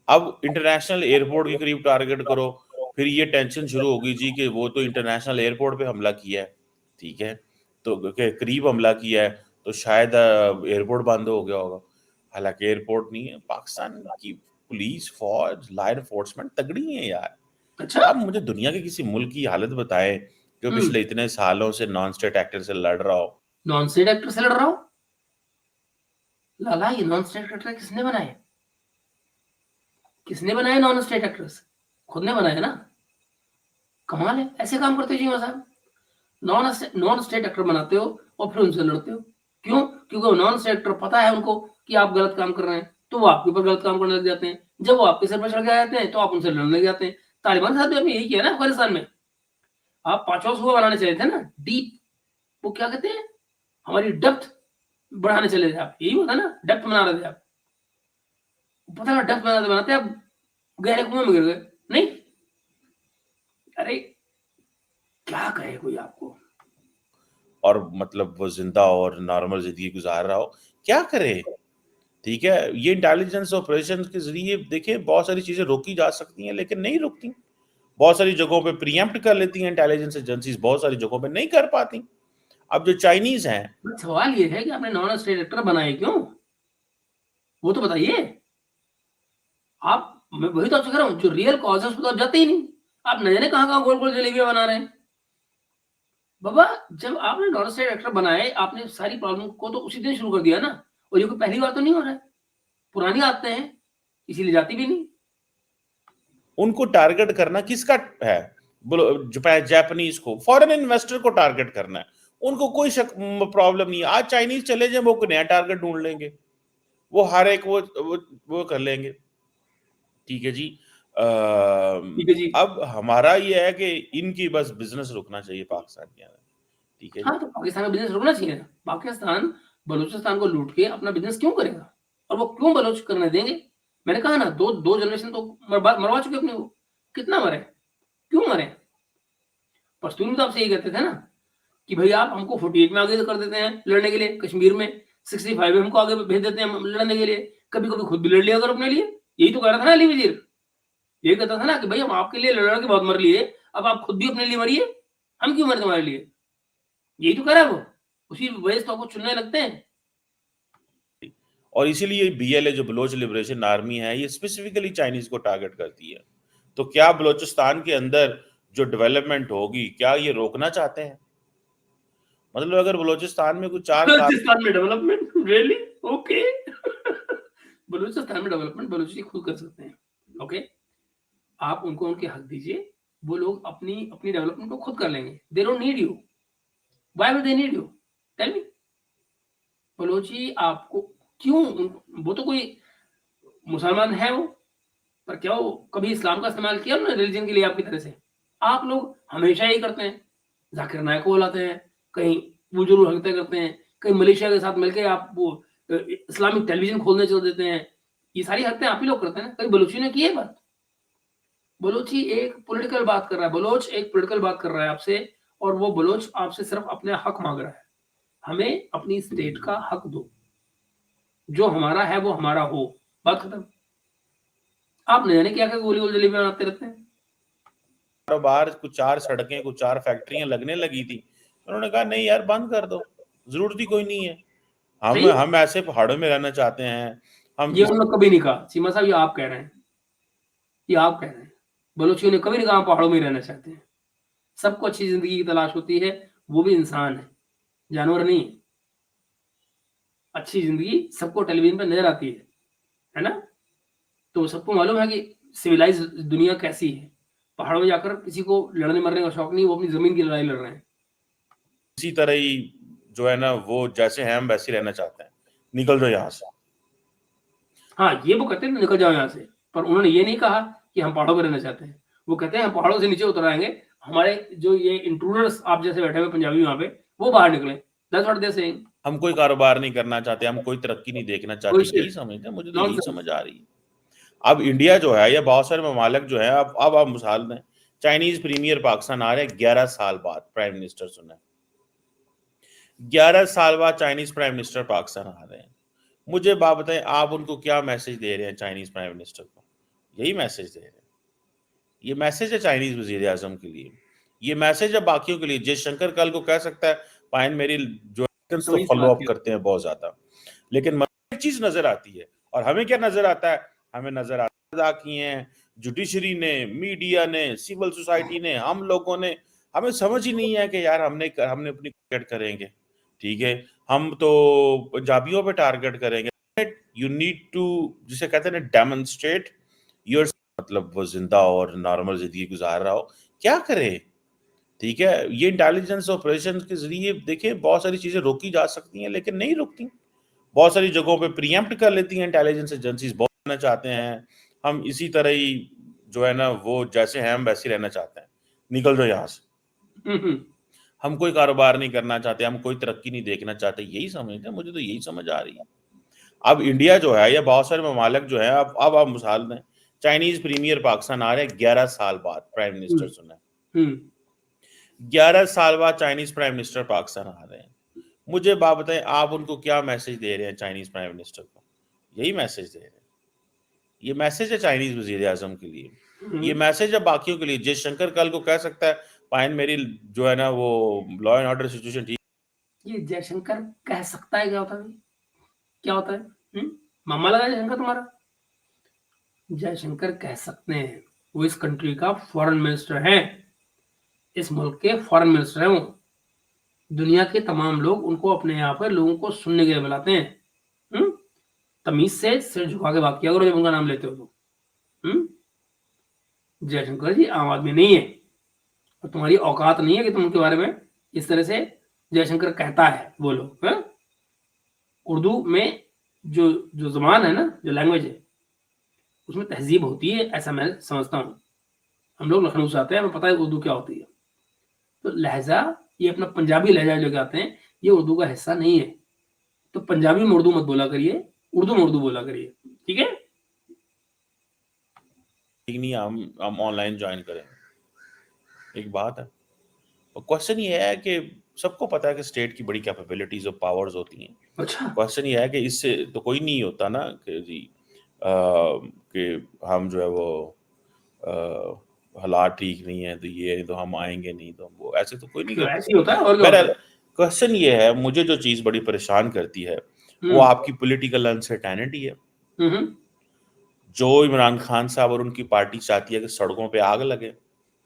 अब इंटरनेशनल एयरपोर्ट के करीब टारगेट करो, फिर ये टेंशन शुरू होगी जी कि वो तो इंटरनेशनल एयरपोर्ट पे हमला किया है, ठीक है, तो करीब हमला किया है तो शायद एयरपोर्ट बंद हो गया होगा। हालांकि एयरपोर्ट नहीं है। पाकिस्तान की पुलिस, फौज, लॉ एनफोर्समेंट तगड़ी है यार। अच्छा, आप मुझे दुनिया के किसी मुल्क की हालत बताएं जो पिछले इतने सालों से नॉन स्टेट एक्टर से लड़ रहा हो। नॉन स्टेट एक्टर से लड़ रहा हो? लाला, ये नॉन स्टेट एक्टर किसने बनाए? किसने बनाए नॉन स्टेट एक्टर्स? खुद ने बनाए ना। कमाल है, ऐसे काम करते हो जी साहब। नॉन स्टेट एक्टर बनाते हो और फिर उनसे लड़ते हो। क्यों? क्योंकि नॉन स्टेट एक्टर पता है उनको कि आप गलत काम कर रहे हैं, तो वो आपके ऊपर गलत काम करने लग जाते हैं। जब वो आपके सर पर चढ़ के आ जाते हैं तो आप उनसे लड़ने लग जाते हैं। तालिबान के साथ भी आपने यही किया ना अफगानिस्तान में। आप 5वां सूबा बनाने चले थे ना, डीप, वो क्या कहते हैं, हमारी डेप्थ बढ़ाने चले थे आप, यही होता है ना, डेप्थ बना रहे थे आप। पता है डेप्थ बनाते बनाते आप गहरे कुएं में गिर गए, नहीं? अरे क्या कहे कोई आपको। और मतलब वो जिंदा और नॉर्मल जिंदगी गुजार रहा हो, क्या करे? ठीक है, ये इंटेलिजेंस ऑपरेशन के जरिए देखिए बहुत सारी चीजें रोकी जा सकती हैं, लेकिन नहीं रुकती। बहुत सारी जगहों पे प्रीएम्प्ट कर लेती हैं इंटेलिजेंस एजेंसीज, बहुत सारी जगहों पे नहीं कर पाती। अब जो चाइनीज हैं, बट सवाल ये है कि आपने नॉन स्टेट एक्टर बनाए क्यों, वो तो बताइए। आप, मैं वही तो आपसे कह रहा हूँ, जो रियल कॉज है उस पर तो आप जाते ही नहीं। आप न जाने कहाँ कहाँ गोल गोल जलेबियां बना रहे हैं। बाबा, जब आपने नॉन स्टेट एक्टर बनाए, आपने सारी प्रॉब्लम को तो उसी दिन शुरू कर दिया ना। और ये कोई पहली बार तो नहीं हो रहा है, पुरानी आदतें हैं, इसीलिए जाती भी नहीं। उनको टारगेट करना किसका है? बोलो, जापानीज को, फॉरेन इन्वेस्टर को टारगेट करना है। उनको कोई प्रॉब्लम नहीं है। आज चाइनीज चले जाए, वो कोई नया टारगेट ढूंढ लेंगे, वो हर एक वो कर लेंगे। ठीक है जी। ठीक है जी। अब हमारा ये है कि इनकी बस बिजनेस रुकना चाहिए पाकिस्तान के अंदर। ठीक है जी। हाँ, तो पाकिस्तान का बिजनेस रुकना चाहिए ना। पाकिस्तान बलूचिस्तान को लूट के अपना बिजनेस क्यों करेगा, और वो क्यों बलोच करने देंगे। मैंने कहा ना, दो दो जनरेशन तो मरवा चुके अपने को। कितना मरे, क्यों मरे। पश्तून तो आपसे यही कहते थे ना कि भाई आप हमको 48 में आगे कर देते हैं लड़ने के लिए, कश्मीर में 65 में हमको आगे भेज देते हैं लड़ने के लिए, कभी कभी खुद भी लड़ लिया करो अपने लिए। यही तो कह रहा था ना अली वजीर, यही कहता था ना कि भाई हम आपके लिए लड़ के बहुत मर लिए, अब आप खुद भी अपने लिए मरिए, हम क्यों मरे तुम्हारे लिए। यही तो कह रहा है वो, उसी वजह से तो आपको चुनने लगते हैं। और इसीलिए बीएलए जो बलोच लिबरेशन आर्मी है, ये स्पेसिफिकली चाइनीज को टारगेट करती है। तो क्या बलोचिस्तान के अंदर जो डेवलपमेंट होगी, क्या ये रोकना चाहते हैं? मतलब अगर बलोचिस्तान में कुछ चार कार बलूचिस्तान में डेवलपमेंट, रियली, ओके। बलूचिस्तान में डेवलपमेंट बलूची खुद कर सकते हैं, ओके। आप उनको उनके हक दीजिए, वो लोग अपनी अपनी डेवलपमेंट को खुद कर लेंगे। They don't need you, why would they need you, tell me. Balochi आपको क्यों, वो तो कोई मुसलमान है वो, पर क्या वो कभी इस्लाम का इस्तेमाल किया उन्होंने रिलीजन के लिए आपकी तरह से। आप लोग हमेशा यही करते हैं, जाकिर नायक को बुलाते हैं, कहीं बुजुर्ग हरकतें करते हैं, कहीं मलेशिया के साथ मिलकर आप वो इस्लामिक टेलीविजन खोलने चल देते हैं। ये सारी हरकतें आप ही लोग करते हैं ना, कहीं बलूची ने की है बात। बलूची एक पॉलिटिकल बात कर रहा है, बलोच एक पॉलिटिकल बात कर रहा है आपसे, और वो बलोच आपसे सिर्फ अपने हक मांग रहा है। हमें अपनी स्टेट का हक दो, जो हमारा है वो हमारा हो, बात खत्म। आप न जाने क्या क्या गोली गोली जलेबी बनाते रहते हैं। कारोबार, कुछ चार सड़कें, कुछ चार फैक्ट्रियां लगने लगी थी, उन्होंने कहा नहीं यार, बंद कर दो, जरूरत ही कोई नहीं है। हम सही, हम ऐसे पहाड़ों में रहना चाहते हैं। हम ये इस उन्होंने कभी नहीं कहा सीमा साहब, ये आप कह रहे हैं, ये आप कह रहे हैं। बलोचियों ने कभी नहीं कहा हम पहाड़ों में ही रहना चाहते हैं। सबको अच्छी जिंदगी की तलाश होती है, वो भी इंसान है, जानवर नहीं है। अच्छी जिंदगी सबको टेलीविजन पर नजर आती है ना। तो सबको मालूम है कि सिविलाइज दुनिया कैसी है। पहाड़ों में जाकर किसी को लड़ने मरने का शौक नहीं, वो अपनी जमीन की लड़ाई लड़ रहे हैं। इसी तरह ही जो है ना, वो जैसे हैं हम वैसे ही रहना चाहते हैं, निकल जाओ यहाँ से। हाँ, ये वो कहते हैं निकल जाओ यहाँ से, पर उन्होंने ये नहीं कहा कि हम पहाड़ों पर रहना चाहते हैं। वो कहते हैं हम पहाड़ों से नीचे उतर आएंगे, हमारे जो ये इंट्रूडर्स आप जैसे बैठे हुए पंजाबी वहां पे, वो बाहर निकले। That's what they saying. हम कोई कारोबार नहीं करना चाहते, हम कोई तरक्की नहीं देखना चाहते, यही बुलशिट, समझते हैं। मुझे तो यही नॉनसेंस। समझ आ रही है। अब इंडिया जो है, या बहुत सारे ममालिक जो है, अब आप मिसाल दें, चाइनीज प्रीमियर पाकिस्तान आ रहे हैं 11 साल बाद, प्राइम मिनिस्टर सुना, 11 साल बाद चाइनीज प्राइम मिनिस्टर पाकिस्तान आ रहे हैं। मुझे बात बताएं, आप उनको क्या मैसेज दे रहे हैं चाइनीज प्राइम मिनिस्टर को? यही मैसेज दे रहे हैं। ये मैसेज है चाइनीज वजीर आजम के लिए, ये मैसेज है बाकियों के लिए। जयशंकर कल को कह सकता है पायन मेरी जो तो वही सी फॉलो बात अप है। करते हैं बहुत ज्यादा, लेकिन एक चीज नजर आती है। और हमें क्या नजर आता है? हमें नजर आता की है जुडिशरी ने, मीडिया ने, सिविल सोसाइटी ने, हम लोगों ने। हमें समझ ही नहीं है कि यार हमने हमने अपनी टारगेट करेंगे। ठीक है, हम तो पंजाबियों पे टारगेट करेंगे। यू नीड टू, जिसे कहते हैं ना, डेमोन्स्ट्रेट योर, मतलब वो जिंदा और नॉर्मल जिंदगी गुजार रहा हो, क्या करे? ठीक है, ये इंटेलिजेंस ऑपरेशन के जरिए देखिए बहुत सारी चीजें रोकी जा सकती हैं, लेकिन नहीं रुकती। बहुत सारी जगहों पे प्रीएम्प्ट कर लेती हैं इंटेलिजेंस एजेंसीज, बहुत रहना चाहते हैं। हम इसी तरह ही जो है ना, वो जैसे हैं हम वैसे ही रहना चाहते हैं, निकल जाओ यहाँ से। हम कोई कारोबार नहीं करना चाहते, हम कोई तरक्की नहीं देखना चाहते, यही समझते हैं। मुझे तो यही समझ आ रही है। अब इंडिया जो है या बहुत सारे ममालिक जो है, अब आप मिसाल दें, चाइनीज प्रीमियर पाकिस्तान आ रहे हैं 11 साल बाद, प्राइम मिनिस्टर सुना है, 11 साल बाद चाइनीज प्राइम मिनिस्टर पाकिस्तान आ रहे हैं। मुझे बात बताएं, आप उनको क्या मैसेज दे रहे हैं चाइनीज प्राइम मिनिस्टर को? यही मैसेज दे रहे हैं। ये मैसेज है चाइनीज वजीर आजम के लिए, ये मैसेज है बाकियों के लिए। जयशंकर कल को कह सकता है पायन मेरी जो है ना वो लॉ एंड ऑर्डर सिचुएशन ठीक। ये जयशंकर कह सकता है क्या होता है? क्या होता है? मामा लगा जयशंकर तुम्हारा? जयशंकर कह सकते हैं, वो इस कंट्री का फॉरेन मिनिस्टर है, इस मुल्क के फॉरेन मिनिस्टर हैं वो। दुनिया के तमाम लोग उनको अपने यहाँ पर लोगों को सुनने के लिए बुलाते हैं। तमीज से सिर झुका के बात किया करो जब उनका नाम लेते हो तो। जयशंकर जी आम आदमी नहीं है, और तुम्हारी औकात नहीं है कि तुम उनके बारे में इस तरह से जयशंकर कहता है बोलो। उर्दू में जो जो जबान है ना, जो लैंग्वेज है, उसमें तहजीब होती है, ऐसा मैं समझता हूँ। हम लोग लखनऊ से आते हैं, हमें पता है उर्दू क्या होती है। तो लहजा, ये अपना पंजाबी लहजा जो कहते हैं, ये उर्दू का हिस्सा नहीं है। तो पंजाबी में उर्दू मत बोला करिए, उर्दू में उर्दू बोला करिए, ठीक है? नहीं, हम ऑनलाइन ज्वाइन करें, एक बात है। और क्वेश्चन ये है कि सबको पता है कि स्टेट की बड़ी कैपेबिलिटीज और पावर्स होती हैं। अच्छा, क्वेश्चन ये है कि इससे तो कोई नहीं होता ना कि जी कि हम जो है वो हालात ठीक नहीं है तो ये तो हम आएंगे नहीं, तो वो ऐसे तो कोई नहीं क्यों कर ऐसे ही होता है और क्या होता बहरहाल है? क्वेश्चन ये है, मुझे जो चीज़ बड़ी परेशान करती है वो हम्म आपकी पॉलिटिकल अनसर्टेनिटी है। हम्म जो इमरान खान साहब और उनकी पार्टी चाहती है कि सड़कों पे आग लगे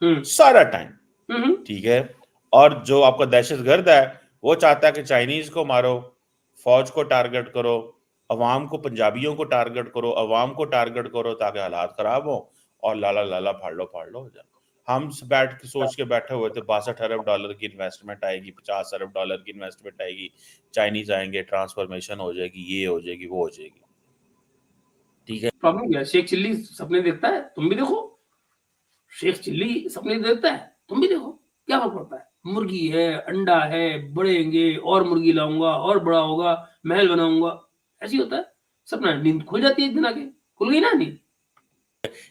हम्म सारा टाइम, हम्म ठीक है। और जो आपका दहशतगर्द है वो चाहता है कि चाइनीज को मारो, फौज को टारगेट करो, अवाम को, पंजाबियों को टारगेट करो, अवाम को टारगेट करो, ताकि हालात खराब हो और लाला लाला फाड़ लो हो जाए। हम बैठ के सोच के बैठे हुए थे 62 अरब डॉलर की इन्वेस्टमेंट आएगी, 50 अरब डॉलर की इन्वेस्टमेंट आएगी, चाइनीज आएंगे, ट्रांसफॉर्मेशन हो जाएगी, ये हो जाएगी, वो हो जाएगी, ठीक है। प्रॉब्लम क्या है? शेख चिल्ली सपने देखता है, तुम भी देखो। शेख चिल्ली सपने देखता है, तुम भी देखो। क्या फर्क पड़ता है? मुर्गी है, अंडा है, बढ़ेंगे और मुर्गी लाऊंगा और बड़ा होगा, महल बनाऊंगा, ऐसी होता है सपना। नींद खुल जाती है एक दिन आके, खुल गई ना नींद।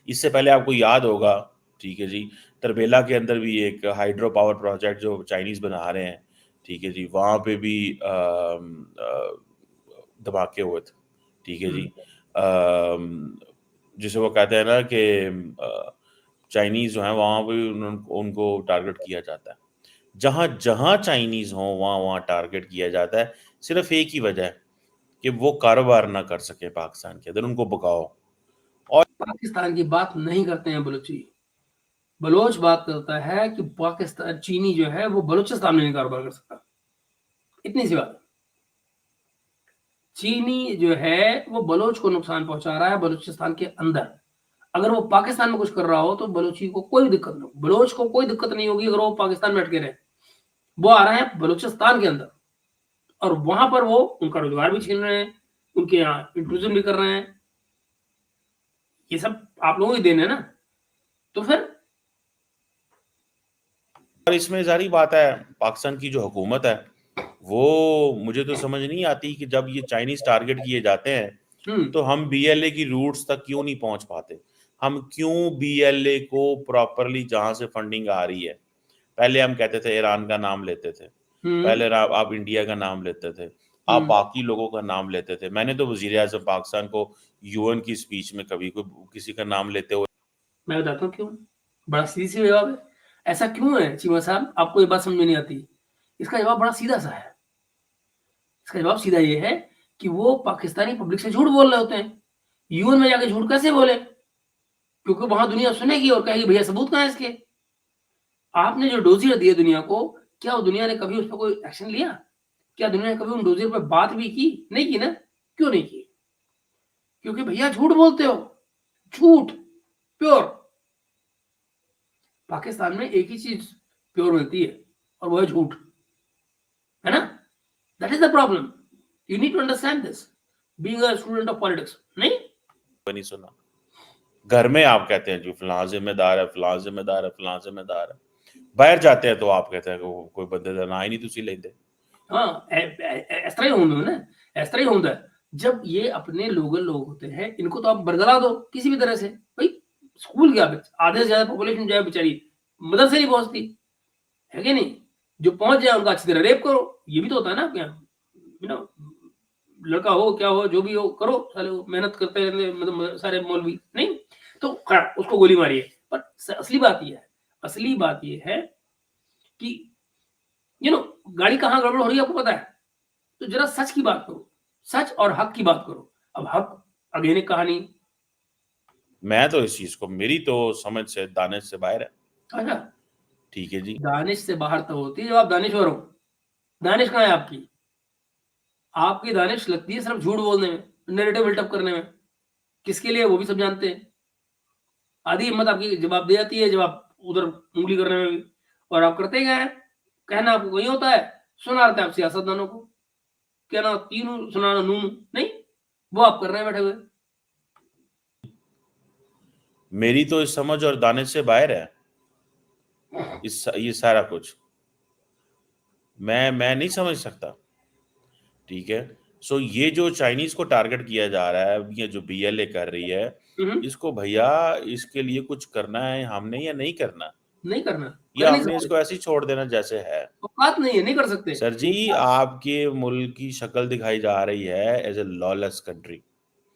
इससे पहले आपको याद होगा, ठीक है जी, तरबेला के अंदर भी एक हाइड्रो पावर प्रोजेक्ट जो चाइनीज बना रहे हैं, ठीक है जी, वहाँ पे भी धमाके हुए थे, ठीक है जी। जिसे वो कहते हैं ना कि चाइनीज जो है वहाँ पे उनको टारगेट किया जाता है। जहाँ जहाँ चाइनीज हो वहाँ वहाँ टारगेट किया जाता है। सिर्फ एक ही वजह है कि वो कारोबार ना कर सके पाकिस्तान के अंदर, उनको भगाओ। और पाकिस्तान की बात नहीं करते हैं बलोची। बलोच बात करता है कि पाकिस्तान, चीनी जो है वो बलूचिस्तान में नहीं कारोबार कर सकता। इतनी सी बात। चीनी जो है वो बलोच को नुकसान पहुंचा रहा है बलूचिस्तान के अंदर। अगर वो पाकिस्तान में कुछ कर रहा हो तो बलोची को कोई दिक्कत नहीं, बलोच को कोई दिक्कत नहीं होगी अगर वो पाकिस्तान में अटके रहे। वो आ रहे हैं बलूचिस्तान के अंदर, और वहां पर वो उनका रोजगार भी छीन रहे हैं, उनके यहाँ इंट्रूजन भी कर रहे हैं। ये सब आप लोगों की देन है ना। तो फिर इसमें जारी बात है, पाकिस्तान की जो हुकूमत है वो मुझे तो समझ नहीं आती कि जब ये चाइनीज टारगेट किए जाते हैं तो हम बीएलए की रूट्स तक क्यों नहीं पहुंच पाते। हम क्यों बीएलए को प्रॉपरली जहां से फंडिंग आ रही है, पहले हम कहते थे ईरान का नाम लेते थे, हम्म पहले आप इंडिया का नाम लेते थे, आप हम्म बाकी लोगों का नाम लेते थे। मैंने तो वजीर आजम पाकिस्तान को यूएन की स्पीच में कभी कोई किसी का नाम लेते हुए। मैं बताता हूँ क्यों। बड़ा सीधी सी जवाब है। ऐसा क्यों है चीमा साहब, आपको ये बात समझ में नहीं आती? इसका जवाब बड़ा सीधा सा है। इसका जवाब सीधा ये है कि वो पाकिस्तानी पब्लिक से झूठ बोल रहे होते हैं। यूएन में जाके झूठ कैसे बोले? क्योंकि वहां दुनिया सुनेगी और कहेगी भैया सबूत कहाँ है इसके। आपने जो डोजियर दिए दुनिया को, क्या वो दुनिया ने कभी उस पर कोई एक्शन लिया? क्या दुनिया ने कभी उन डोजियर पर बात भी की? नहीं की ना। क्यों नहीं की? क्योंकि भैया झूठ बोलते हो। झूठ प्योर। पाकिस्तान में एक ही चीज प्योर मिलती है और वो है झूठ, है ना? That is the problem. You need to understand this, being a student of politics. नहीं सुना। घर में आप कहते हैं जी फलां जिम्मेदार है, फलां जिम्मेदार है, फलां जिम्मेदार है। बाहर जाते हैं तो आप कहते हैं कि कोई बंदे ना ही नहीं तुसी लेंदे। हाँ, इस तरह ही होंगे ना, इस तरह ही होता है। जब ये अपने लोकल लोग होते हैं, इनको तो आप बरगला दो किसी भी तरह से। भाई स्कूल क्या, आधे से ज़्यादा पॉपुलेशन जो है बेचारी मदरसे नहीं पहुँचती, है कि नहीं? जो पहुँच जाए उनका अच्छी तरह रेप करो, ये भी तो होता है ना आपके यहाँ। यू नो लड़का हो, क्या हो, जो भी हो, करो साले वो मेहनत करते रहते हैं, मतलब सारे मौलवी, नहीं? तो खैर उसको गोली मारिए। पर असली बात ये है, असली बात ये है कि गाड़ी कहाँ गड़बड़ हो रही है आपको पता है? तो जरा सच की बात करो, सच और हक की बात करो। अब हक अगेन एक कहानी। मैं तो इस चीज को, मेरी तो समझ से दानिश से बाहर है। अच्छा, ठीक है जी। दानिश से बाहर तो होती है जब आप दानिश्वर हो। दानिश कहाँ है आपकी? आपकी दानिश लगती है सिर्फ झूठ बोलने में, नैरेटिव बिल्डअप करने में। किसके लिए वो भी सब जानते हैं। आधी हिम्मत आपकी जवाब दे जाती है जब आप उधर उंगली करने में भी, और आप करते क्या है? कहना आपको वही होता है, सुना रहे आप सियासतदानों को, क्या ना तीनों सुनाना नूनू, नहीं? वो आप कर रहे हैं बैठे हुए। मेरी तो इस समझ और दानिश से बाहर है ये सारा कुछ। मैं नहीं समझ सकता। ठीक है। सो ये जो चाइनीज को टारगेट किया जा रहा है, ये जो बीएलए कर रही है, हम्म, इसको भैया, इसके लिए कुछ करना है हमने या नहीं करना, नहीं करना, या कर नहीं हमने सकते। इसको ऐसे ही छोड़ देना जैसे है? औकात नहीं है, नहीं कर सकते। सर जी, आपके मुल्क की शक्ल दिखाई जा रही है as a lawless country,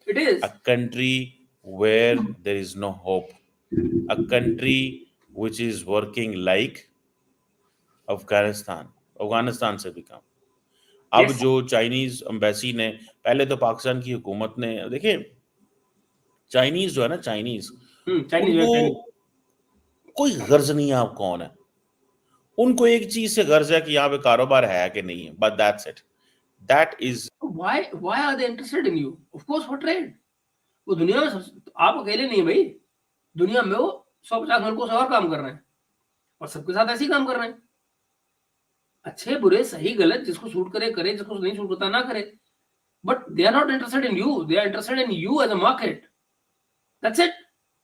it a is. country where there is no hope, a country which is working like Afghanistan, Afghanistan से भी कम। अब यस। जो चाइनीज एम्बेसी ने, पहले तो पाकिस्तान की हुकूमत ने, देखिए चाइनीज जो है ना, चाइनीज, चाइनीज उनको चाइनीज। कोई गर्ज नहीं है आप कौन है। उनको एक चीज से गर्ज है कि यहाँ पे कारोबार है कि नहीं है, but that's it. That is why are they interested in you? Of course for trade. वो दुनिया में आप अकेले नहीं है भाई, दुनिया में वो 150 मुल्कों से और काम कर रहे हैं, और सबके साथ ऐसे ही काम कर रहे हैं। अच्छे बुरे सही गलत, जिसको सूट करे करे, जिसको नहीं सूट करता ना करे। But they are not interested in you, they are interested in you as a market. That's it,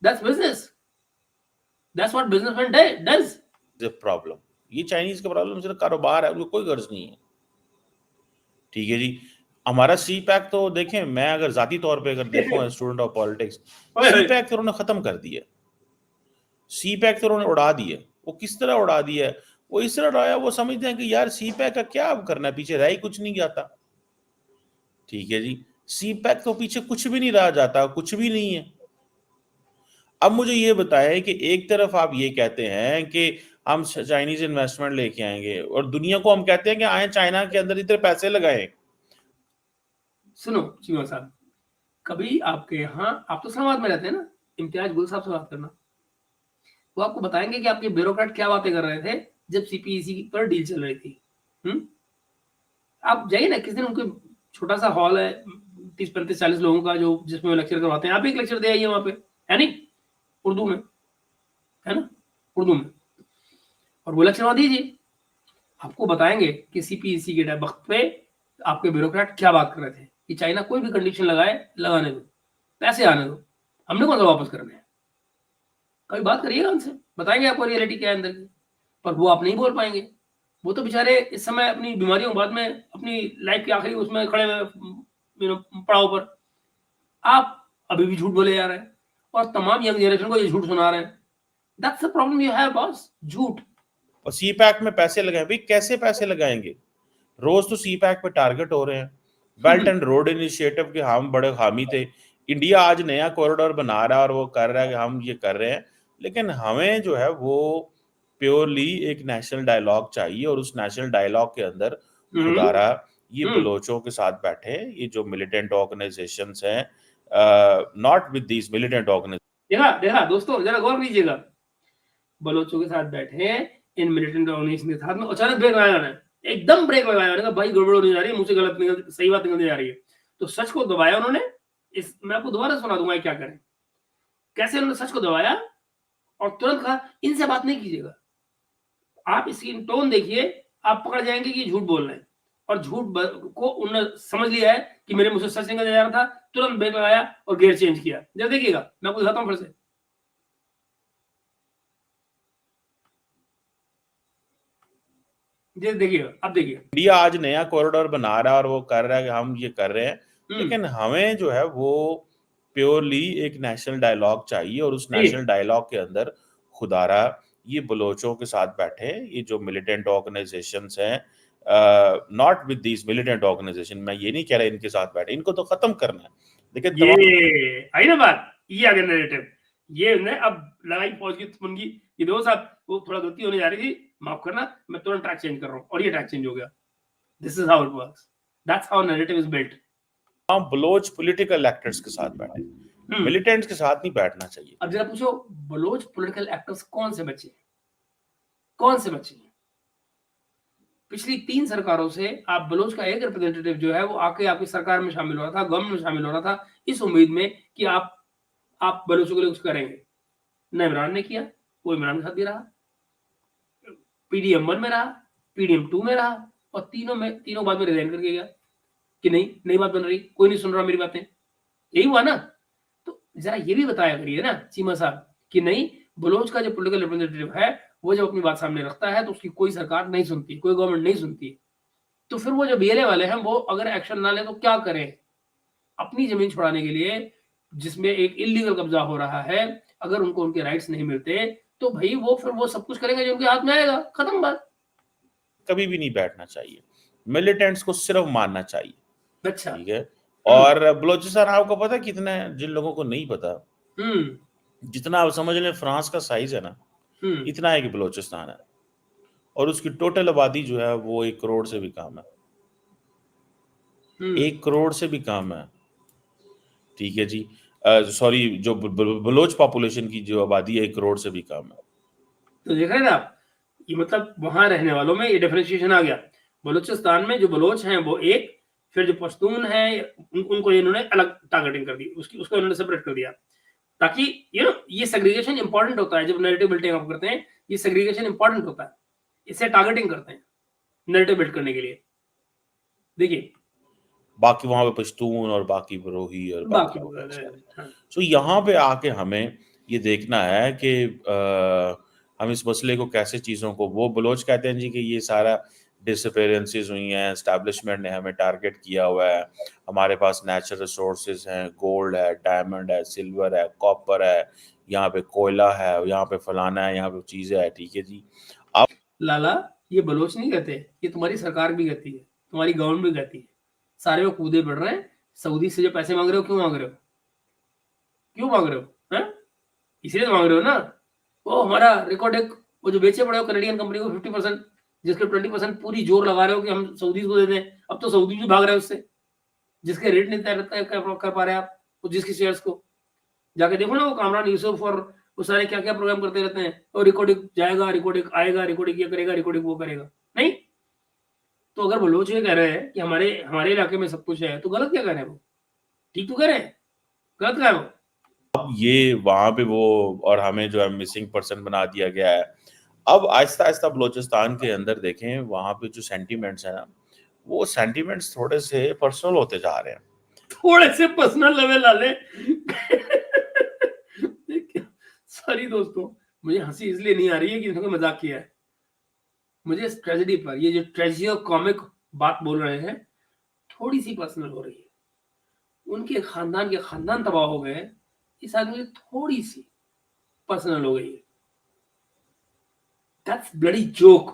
that's business, that's what businessman does. Problem. ये चाइनीज का प्रॉब्लम सिर्फ कारोबार है, उनको कोई गर्ज नहीं है। ठीक है जी। हमारा सी पैक तो देखें, मैं अगर जाती तौर पे अगर देखूं student of politics, CPEC तो उन्होंने खत्म कर दिया। सी पैक तो उन्होंने उड़ा दिया। वो किस तरह उड़ा दिया है? वो इस तरह उड़ाया, वो समझते हैं कि यार सी पैक का क्या अब करना है, पीछे रह ही कुछ नहीं जाता। ठीक है जी। सी पैक तो पीछे कुछ भी नहीं रहा जाता, कुछ भी नहीं है। अब मुझे ये बताएं कि एक तरफ आप ये कहते हैं कि हम चाइनीज इन्वेस्टमेंट लेके आएंगे, और दुनिया को हम कहते हैं कि आए चाइना के अंदर इतने पैसे लगाएं। सुनो चीमा साहब, कभी आपके यहाँ, आप तो इस्लामाबाद में रहते हैं ना, इम्तियाज गुल साहब से बात करना, वो आपको बताएंगे कि आपके ब्यूरोक्रेट क्या बातें कर रहे थे जब सीपीईसी पर डील चल रही थी। आप जाइए ना किस दिन, उनके छोटा सा हॉल है 30-35-40 लोगों का, जो जिसमें लेक्चर करवाते हैं। आप एक लेक्चर दे आइए वहां पे, है नहीं? उर्दू में, है ना? उर्दू में, और वो लेक्चर वहां दीजिए। आपको बताएंगे कि सीपीईसी के वक्त पे आपके ब्यूरोक्रेट क्या बात कर रहे थे कि चाइना कोई भी कंडीशन लगाए, लगाने दो, पैसे आने दो, हमने कौन सा वापस करने हैं। कभी बात करिएगा उनसे, बताएंगे आपको रियलिटी क्या है अंदर की। पर वो आप नहीं बोल पाएंगे। वो तो बेचारे इस समय अपनी बीमारियों के बाद में, अपनी लाइफ के आखिरी उसमें खड़े हुए पड़ाव पर। आप अभी भी झूठ बोले जा रहे हैं, और तमाम यंग जनरेशन को ये झूठ सुना रहे हैं। That's the problem you have boss, झूठ। और सी पैक में पैसे लगाए भाई, कैसे पैसे लगाएंगे? रोज तो सी पैक पे टारगेट हो रहे हैं। बेल्ट एंड रोड इनिशिएटिव के हम बड़े हामी थे। इंडिया आज नया कॉरिडोर बना रहा है और वो कर रहा है कि हम ये कर रहे हैं, लेकिन हमें जो है वो प्योरली एक नेशनल डायलॉग चाहिए, और उस नेशनल डायलॉग के अंदर खुदारा ये बलोचों के साथ बैठे, ये जो मिलिटेंट ऑर्गेनाइजेशंस हैं, not with these militant organisation. देखा देखा दोस्तों, जरा गौर कीजिएगा, बलोचों के साथ बैठे हैं, इन मिलिटेंट ऑर्गेनाइजेशन के साथ में, अचानक ब्रेक लगाया उन्होंने, एकदम ब्रेक लगाया उन्होंने, भाई गड़बड़ होने जा रही है, मुझसे गलत निकल, सही बात निकलने जा रही है। तो सच को दबाया उन्होंने। मैं आपको दोबारा सुना दूंगा क्या करें, कैसे उन्होंने सच को दबाया, और तुरंत कहा इनसे बात नहीं कीजिएगा। आप इसकी टोन देखिए, आप पकड़ जाएंगे कि झूठ बोल रहे हैं, और झूठ को उन्होंने समझ लिया है कि मेरे मुझसे सच निकल जा रहा था। तुरंत ब्रेक लगाया और गियर चेंज किया। जरा देखिएगा, मैं आपको दिखाता हूं फिर से। ये देखिए, अब देखिए। इंडिया आज नया कॉरिडोर बना रहा है और वो कर रहा है कि हम ये कर रहे हैं, लेकिन हमें जो है वो प्योरली एक नेशनल डायलॉग चाहिए, और उस नेशनल डायलॉग के अंदर खुदारा ये बलोचों के साथ बैठे, ये जो मिलिटेंट ऑर्गेनाइजेशंस हैं, not with these militant organisation, मैं ये नहीं कह रहा इनके साथ बैठे, इनको तो खत्म करना है, लेकिन ये आई ना बात, ये आ गया नैरेटिव, ये ने अब लगाई फौज की मुनगी, ये देखो साहब वो थोड़ा गलती होने जा रही थी, माफ करना, मैं तुरंत ट्रैक चेंज कर रहा हूँ, और ये ट्रैक चेंज हो गया। This is how it works, that's how narrative is built. हम बलोच पॉलिटिकल एक्टर्स के साथ बैठे, मिलिटेंट्स के साथ नहीं बैठना चाहिए। अब जरा पूछो, बलोच पॉलिटिकल एक्टर्स कौन से बचे, कौन से बचे? पिछली 3 सरकारों से आप बलोच का एक रिप्रेजेंटेटिव जो है वो आके आपकी सरकार में शामिल हो रहा था, गवर्नमेंट में शामिल हो रहा था, इस उम्मीद में कि आप बलोचों के लिए कुछ करेंगे। न इमरान ने किया, वो इमरान के साथ भी रहा, पीडीएम 1 में रहा, पीडीएम 2 में रहा, और तीनों बाद में रिजाइन करके गया कि नहीं बात बन रही, कोई नहीं सुन रहा मेरी बातें, यही हुआ ना। तो जरा ये भी बताया करिए ना चीमा साहब कि नहीं, बलोच का जो पॉलिटिकल रिप्रेजेंटेटिव है वो जब अपनी बात सामने रखता है तो उसकी कोई सरकार नहीं सुनती, कोई गवर्नमेंट नहीं सुनती, तो फिर वो जो बीएलए वाले हैं वो अगर एक्शन ना ले तो क्या करें? अपनी जमीन छुड़ाने के लिए, जिसमें एक इलीगल कब्जा हो रहा है, अगर उनको उनके राइट्स नहीं मिलते तो भाई फिर वो सब कुछ करेंगे जो उनके हाथ में आएगा, खत्म बात। कभी भी नहीं बैठना चाहिए, मिलिटेंट्स को सिर्फ मानना चाहिए, अच्छा, ठीक है। और बलोचिस्तान आपको पता है कितना है, जिन लोगों को नहीं पता, जितना आप समझ लें फ्रांस का साइज है ना, इतना है कि बलोचिस्तान है, और उसकी टोटल आबादी जो है वो 1 करोड़ से भी कम है, 1 करोड़ से भी कम है, ठीक है जी। सॉरी, जो बलोच पॉपुलेशन की जो आबादी है 1 करोड़ से भी कम है। तो देख रहे हैं आप, ये मतलब वहां रहने वालों में ये डिफरेंशिएशन आ गया। बलूचिस्तान में जो बलोच हैं वो एक, फिर जो पश्तून है उनको इन्होंने अलग टारगेटिंग कर दी, उसको इन्होंने सेपरेट कर दिया, ताकि ये सेग्रीगेशन इंपॉर्टेंट होता है। जब नैरेटिव बिल्डिंग आप करते हैं, ये सेग्रीगेशन इंपॉर्टेंट होता है, इसे टारगेटिंग करते हैं नैरेटिव बिल्ड करने के लिए। देखिए बाकी वहां पे पश्तून और बाकी बरोही और बाकी हाँ। तो यहाँ पे आके हमें ये देखना है कि हम इस मसले को कैसे, चीज़ों को, वो बलोच कहते हैं जी कि ये सारा डिसअपेरेंसेस हुई हैं, एस्टैब्लिशमेंट ने हमें टारगेट किया हुआ है, हमारे पास नेचुरल रिसोर्सेज हैं, गोल्ड है, डायमंड है, सिल्वर है, कॉपर है, यहाँ पे कोयला है, यहाँ पे फलाना है, यहाँ पे चीज़ें है, ठीक है जी। अब लाला, ये बलोच नहीं कहते, ये तुम्हारी सरकार भी कहती है, तुम्हारी गवर्नमेंट भी कहती है, सारे वो कूदे बढ़ रहे हैं, सऊदी से जो पैसे मांग रहे हो, क्यों मांग रहे हो, क्यों मांग रहे हो, हैं? इसलिए तो मांग रहे हो ना। वो हमारा रिकॉर्ड एक, वो जो बेचे पड़े हो कनेडियन कंपनी को 50%, जिसके 20% पूरी जोर लगा रहे हो कि हम सऊदीज को दे दें, अब तो सऊदी भी भाग रहे हो उससे, जिसके रेट नहीं तय कर पा रहे आप, वो जिसके शेयर्स को जाके देखो ना, वो कामरान यूसुफ और वो सारे क्या क्या प्रोग्राम करते रहते हैं, और रिकॉर्डिंग जाएगा, रिकॉर्डिंग आएगा, रिकॉर्डिंग ये करेगा, रिकॉर्डिंग वो करेगा, नहीं। तो अगर बलोच ये कह रहे हैं कि हमारे हमारे इलाके में सब कुछ है, तो गलत क्या कह रहे हैं वो, ठीक तो कह रहे हैं, गलत कह रहे हैं वो। अब ये वहां पे वो, और हमें जो है मिसिंग पर्सन बना दिया गया है। अब आहिस्ता आहिस्ता बलोचिस्तान के अंदर देखें, वहां पे जो सेंटीमेंट्स है ना, वो सेंटीमेंट्स थोड़े से पर्सनल होते जा रहे हैं, थोड़े से पर्सनल लेवल वाले। सॉरी दोस्तों, मुझे हंसी इसलिए नहीं आ रही है कि इन्होंने मजाक किया है, मुझे इस ट्रेजेडी पर, ये जो ट्रेजियो कॉमिक बात बोल रहे हैं, थोड़ी सी पर्सनल हो रही है। उनके खानदान तबाह हो गए, इस आदमी की थोड़ी सी पर्सनल हो गई है। That's bloody joke.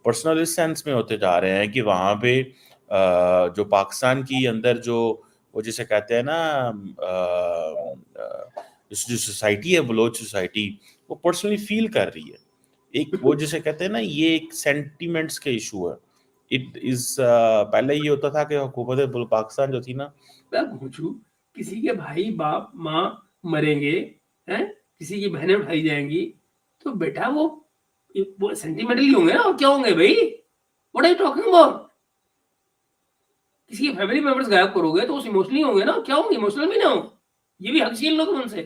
पर्सनल इस सेंस में होते जा रहे हैं कि वहां पे जो पाकिस्तान की अंदर जो, वो जिसे कहते हैं ना, जो सोसाइटी है, बलोच सोसाइटी, वो पर्सनली फील कर रही है। एक वो जिसे कहते हैं ना, ये एक सेंटीमेंट्स के इशू है। इट इज पहले ये होता था कि हुकूमत पाकिस्तान जो थी ना, मैं पूछूं, किसी के भाई बाप माँ मरेंगे, हैं, किसी की बहनें उठाई जाएंगी, तो बेटा वो सेंटिमेंटली होंगे ना, और क्या होंगे भाई, what are you talking about. किसी के फैमिली मेंबर्स गायब करोगे तो उस इमोशनली होंगे ना, क्या होंगे, इमोशनल भी ना हो, ये भी हक छीन लो तुम उनसे,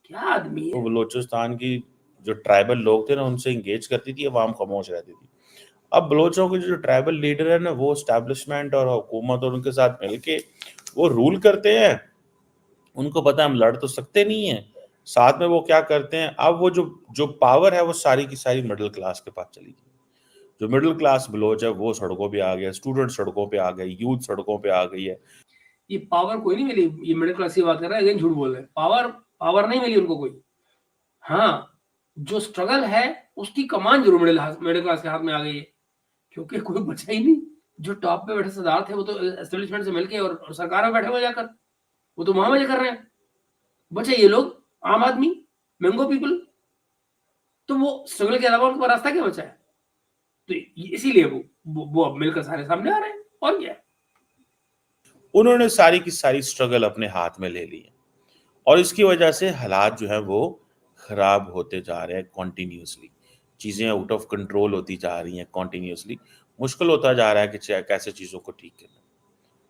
क्या आदमी है। वो बलोचिस्तान की जो ट्राइबल लोग थे ना, उनसे इंगेज करती थी, अवाम खामोश रहती थी। अब बलोचों के जो ट्राइबल लीडर है ना, वो एस्टैब्लिशमेंट और हुकूमत और उनके साथ मिलके वो रूल करते हैं। उनको पता है हम लड़ तो सकते नहीं है, साथ में वो क्या करते हैं, अब वो जो जो पावर है वो सारी की सारी मिडिल क्लास के पास चली गई। जो मिडिल क्लास बलोच है वो सड़कों पे आ गया, स्टूडेंट सड़कों पे आ गए, यूथ सड़कों पे आ गई है। ये पावर कोई नहीं मिली, ये मिडिल क्लास की बात कर रहा है, अगेन झूठ बोल रहे हैं, पावर पावर नहीं मिली उनको कोई। हाँ, जो स्ट्रगल है उसकी कमान जरूर मिडिल क्लास के हाथ में आ गई है, क्योंकि कोई बचा ही नहीं। जो टॉप पे बैठे सरदार थे वो तो एस्टेब्लिशमेंट से मिलके और सरकार में बैठे हुए जाकर, वो तो वहां मजे कर रहे हैं। बचे ये लोग, आम आदमी, मैंगो पीपल, तो वो स्ट्रगल के अलावा उनके पास रास्ता क्या बचा है? तो इसीलिए वो अब मिलकर सारे सामने आ रहे हैं, और क्या है? उन्होंने सारी की सारी स्ट्रगल अपने हाथ में ले ली है और इसकी वजह से हालात जो है वो खराब होते जा रहे हैं कॉन्टिन्यूसली। चीज़ें आउट ऑफ कंट्रोल होती जा रही हैं कॉन्टिन्यूसली। मुश्किल होता जा रहा है कि कैसे चीज़ों को ठीक करना।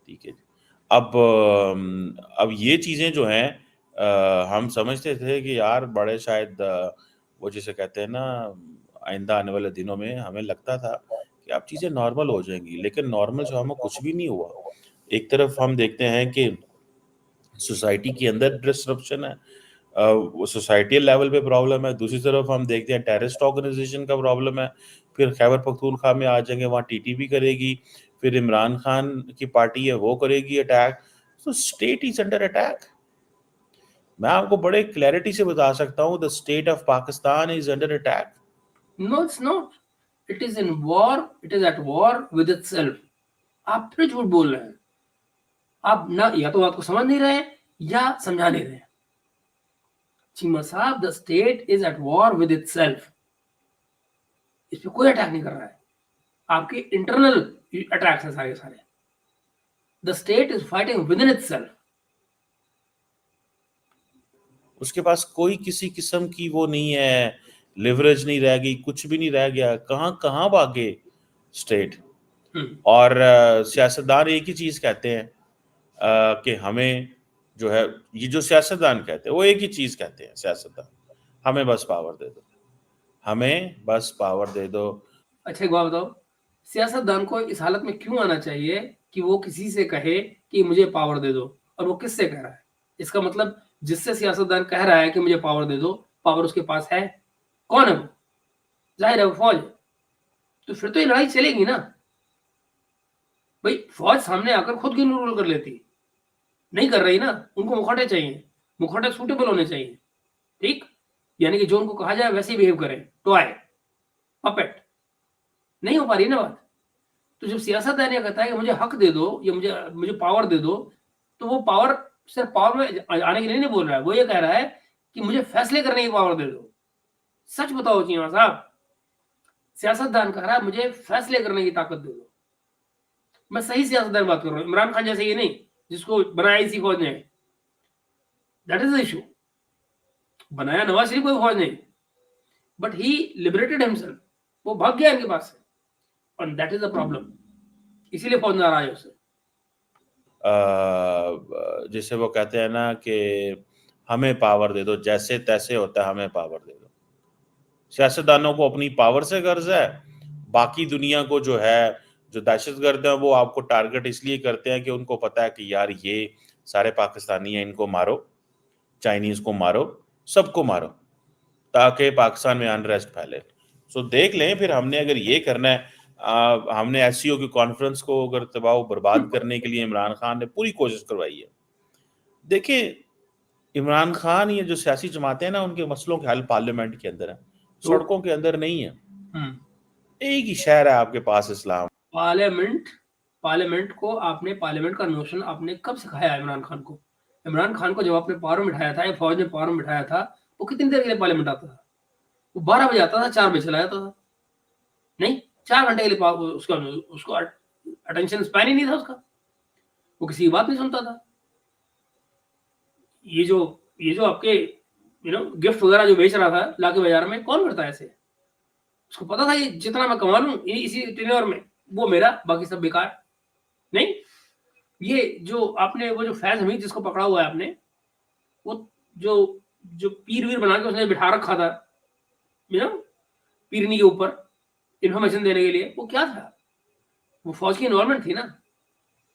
ठीक है जी। अब ये चीज़ें जो हैं, हम समझते थे कि यार बड़े शायद वो जिसे कहते हैं ना, आइंदा आने वाले दिनों में हमें लगता था कि अब चीज़ें नॉर्मल हो जाएँगी, लेकिन नॉर्मल जो हमें कुछ भी नहीं हुआ। एक तरफ हम देखते हैं कि सोसाइटी के अंदर डिसरप्शन है, वो सोसाइटियल लेवल पे प्रॉब्लम है, दूसरी तरफ हम देखते हैं टेररिस्ट ऑर्गेनाइजेशन का प्रॉब्लम है, फिर खैबर पख्तूनख्वा में आ जाएँगे, वहाँ टीटीपी करेगी, फिर इमरान खान की पार्टी है वो करेगी अटैक। तो स्टेट इज़ अंडर अटैक। मैं आपको बड़े क्लैरिटी से बता सकता हूँ, the state of Pakistan is under attack. No, it's not. It is in war, it is at war with itself. आप फिर झूठ बोल रहे हैं। आप ना या तो बात को समझ नहीं रहे हैं या समझा नहीं रहे हैं। चीमा साहब, the state is at war with itself. इस पे कोई अटैक नहीं कर रहा है, आपके इंटरनल अटैक्स हैं सारे सारे। The state is fighting with in itself. उसके पास कोई किसी किस्म की वो नहीं है, लिवरेज नहीं रह गई, कुछ भी नहीं रह गया। कहाँ भागे स्टेट। और सियासतदान एक ही चीज़ कहते हैं, कि हमें जो है, ये जो सियासतदान कहते हैं वो एक ही चीज़ कहते हैं सियासतदान, हमें बस पावर दे दो, हमें बस पावर दे दो। अच्छा एक बात बताओ, सियासतदान को इस हालत में क्यों आना चाहिए कि वो किसी से कहे कि मुझे पावर दे दो? और वो किससे कह रहा है? इसका मतलब जिससे सियासतदान कह रहा है कि मुझे पावर दे दो, पावर उसके पास है। कौन है वो? जाहिर है वो फौज है। तो फिर तो ये लड़ाई चलेगी ना। भाई फौज सामने आकर खुद की रूल कर लेती, नहीं कर रही ना। उनको मुखौटे चाहिए, मुखौटे सूटेबल होने चाहिए। ठीक, यानी कि जो उनको कहा जाए वैसे ही बिहेव करें, टॉय, पपेट। नहीं हो पा रही ना बात। तो जब सियासतदान ये कहता है कि मुझे हक दे दो या मुझे मुझे पावर दे दो, तो वो पावर सिर्फ पावर में आने के लिए नहीं बोल रहा है। वो ये कह रहा है कि मुझे फैसले करने की पावर दे दो। सच बताओ चीमा साहब, सियासतदान कह रहा है मुझे फैसले करने की ताकत दे दो। मैं सही सियासतदान बात कर रहा हूँ, इमरान खान जैसे ये नहीं जिसको बनाया इसी फौज ने। That is the issue. बनाया नवाज शरीफ कोई फौज नहीं, बट ही लिबरेटेड हिमसेल्फ। वो भाग गया इनके पास से, और दैट इज द प्रॉब्लम। इसीलिए फौज नाराज है उससे। जैसे वो कहते हैं ना कि हमें पावर दे दो, जैसे तैसे होता है, हमें पावर दे दो। सियासतदानों को अपनी पावर से गर्ज है, बाकी दुनिया को जो है, जो दहशतगर्द है वो आपको टारगेट इसलिए करते हैं कि उनको पता है कि यार ये सारे पाकिस्तानी हैं, इनको मारो, चाइनीज को मारो, सबको मारो, ताकि पाकिस्तान में अनरेस्ट फैले। सो देख लें, फिर हमने अगर ये करना है, हमने एससीओ की कॉन्फ्रेंस को अगर तबाह बर्बाद करने के लिए इमरान खान ने पूरी कोशिश करवाई है। देखिए, इमरान खान, ये जो सियासी जमातें हैं ना, उनके मसलों के हल पार्लियामेंट के अंदर है, सड़कों के अंदर नहीं है। एक ही शहर है आपके पास, इस्लाम। पार्लियामेंट, पार्लियामेंट को आपने, पार्लियामेंट का नोशन आपने कब सिखाया इमरान खान को? इमरान खान को जब आपने पावर में बिठाया था या फौज ने पावर में बिठाया था, वो कितनी देर के लिए पार्लियामेंट आता था? वो 12 बजे आता था, 4 बजे चला जाता था। नहीं, 4 घंटे के लिए उसका उसको अटेंशन स्पैन ही नहीं था उसका। वो किसी की बात नहीं सुनता था। ये जो आपके गिफ्ट वगैरह जो बेच रहा था लाके बाजार में, कौन करता है ऐसे? उसको पता था ये जितना मैं कमा लूं इसी टेन्योर में, वो मेरा, बाकी सब बेकार। नहीं, ये जो आपने वो जो फैज हमीद जिसको पकड़ा हुआ है आपने, वो जो जो पीर वीर बना के उसने बिठा रखा था पीरनी के ऊपर इंफॉर्मेशन देने के लिए, वो क्या था? वो फौज की इन्वॉल्वमेंट थी ना।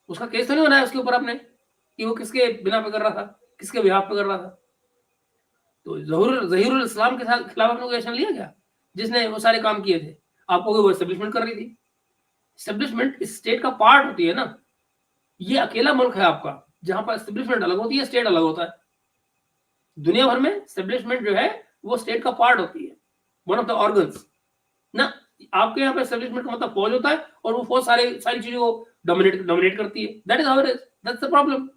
उसका केस तो नहीं बनाया उसके ऊपर आपने कि वो किसके बिना पे कर रहा था, किसके बिहाफ पे कर रहा था? तो ज़हीरुल इस्लाम के साथ खिलाफ आपने कोई एक्शन लिया क्या? जिसने वो सारे काम किए थे। आपको वो एस्टेब्लिशमेंट कर रही थी। एस्टेब्लिशमेंट इस स्टेट का पार्ट होती है ना। ये अकेला मुल्क है आपका, जहाँ पर एस्टेब्लिशमेंट अलग होती है, स्टेट अलग होता है। दुनिया भर में एस्टेब्लिशमेंट जो है, वो स्टेट का पार्ट होती है, वन ऑफ द ऑर्गन्स ना। आपके यहाँ पे एस्टेब्लिशमेंट का मतलब फौज होता है और वो फौज सारी चीज़ों को डोमिनेट करती है। That is how it is, that's the problem.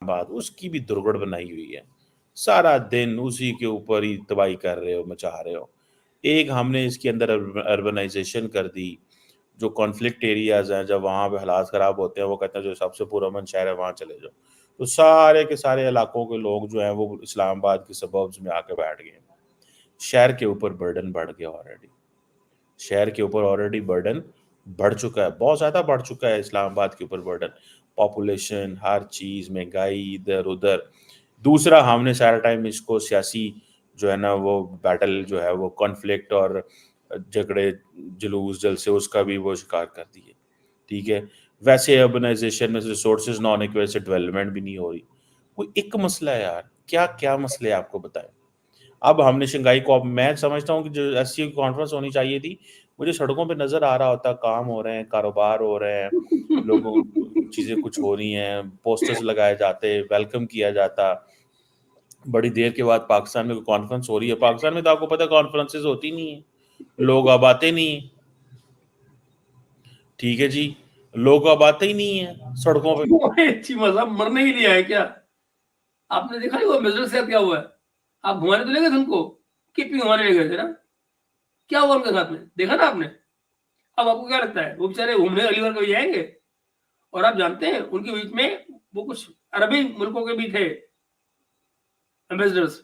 बात उसकी भी दुर्गड़ बनाई हुई है। सारा दिन उसी के ऊपर ही तबाही कर रहे हो, मचा रहे हो। एक हमने इसके अंदर अर्बनाइजेशन कर दी, जो कॉन्फ्लिक्ट एरियाज हैं, जब वहाँ पे हालात खराब होते हैं, वो कहते हैं जो सबसे पुरअमन शहर है वहाँ चले जाओ। तो सारे के सारे इलाकों के लोग जो हैं वो इस्लामाबाद के सबर्ब्स में आके बैठ गए। शहर के ऊपर बर्डन बढ़ गया ऑलरेडी। शहर के ऊपर ऑलरेडी बर्डन बढ़ चुका है, बहुत ज़्यादा बढ़ चुका है इस्लामाबाद के ऊपर बर्डन। पॉपुलेशन, हर चीज़, महंगाई इधर-उधर। दूसरा हमने सारा टाइम इसको सियासी जो है ना वो बैटल जो है वो कॉन्फ्लिक्ट और झगड़े, जुलूस, जलसे उसका भी वो शिकार कर दिए। ठीक है? वैसे अर्बनाइजेशन में रिसोर्सेज ना होने की वजह से डेवलपमेंट भी नहीं हो रही। कोई एक मसला है यार, क्या-क्या मसले हैं आपको बताएँ? अब हमने शंघाई को, अब मैं समझता हूँ कि जो एससीओ की कॉन्फ्रेंस होनी चाहिए थी, मुझे सड़कों पे नज़र आ रहा होता, काम हो रहे हैं, कारोबार हो रहे हैं, लोगों चीज़ें कुछ हो रही हैं, पोस्टर्स लगाए जाते, वेलकम किया जाता। बड़ी देर के बाद पाकिस्तान में कोई कॉन्फ्रेंस हो रही है। पाकिस्तान में तो आपको पता है कॉन्फ्रेंसेस होती नहीं है, लोग अब आते नहीं हैं। ठीक है जी, लोग अब आते ही नहीं है सड़कों पे। अच्छी मजा मरने ही लिया है क्या? आपने देखा नहीं वो एम्बेसडर के साथ क्या हुआ है? आप घुमाने तो ले गए थे उनको, किपी घुमाने ले गए थे ना? क्या हुआ उनके साथ में? देखा ना आपने? अब आपको क्या लगता है वो बेचारे घूमने अगली बार कभी जाएंगे? और आप जानते हैं उनके बीच में वो कुछ अरबी मुल्कों के भी थे एम्बेसडर्स,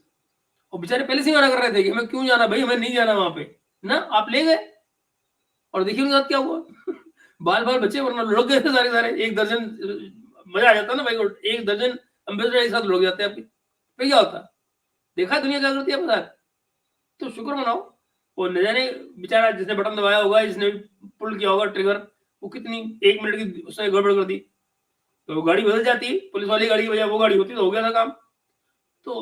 और बेचारे पहले से ही मना कर रहे थे कि हमें क्यों जाना भाई, हमें नहीं जाना वहां पे ना। आप ले गए और देखिए उनके साथ क्या हुआ। बाल बाल बच्चे वरना लुढ़क गए थे सारे सारे, एक दर्जन। मजा आ जाता ना भाई, एक दर्जन एम्बेसडर एक साथ लुढ़क जाते हैं आपके, फिर क्या होता? देखा है दुनिया क्या करती है पता है? तो शुक्र मनाओ, वो न जाने बेचारा जिसने बटन दबाया होगा, जिसने पुल किया होगा ट्रिगर, वो कितनी 1 मिनट की उसने गड़बड़ कर दी, तो गाड़ी बदल जाती, पुलिस वाली गाड़ी की बजाय वो गाड़ी होती तो हो गया था काम। तो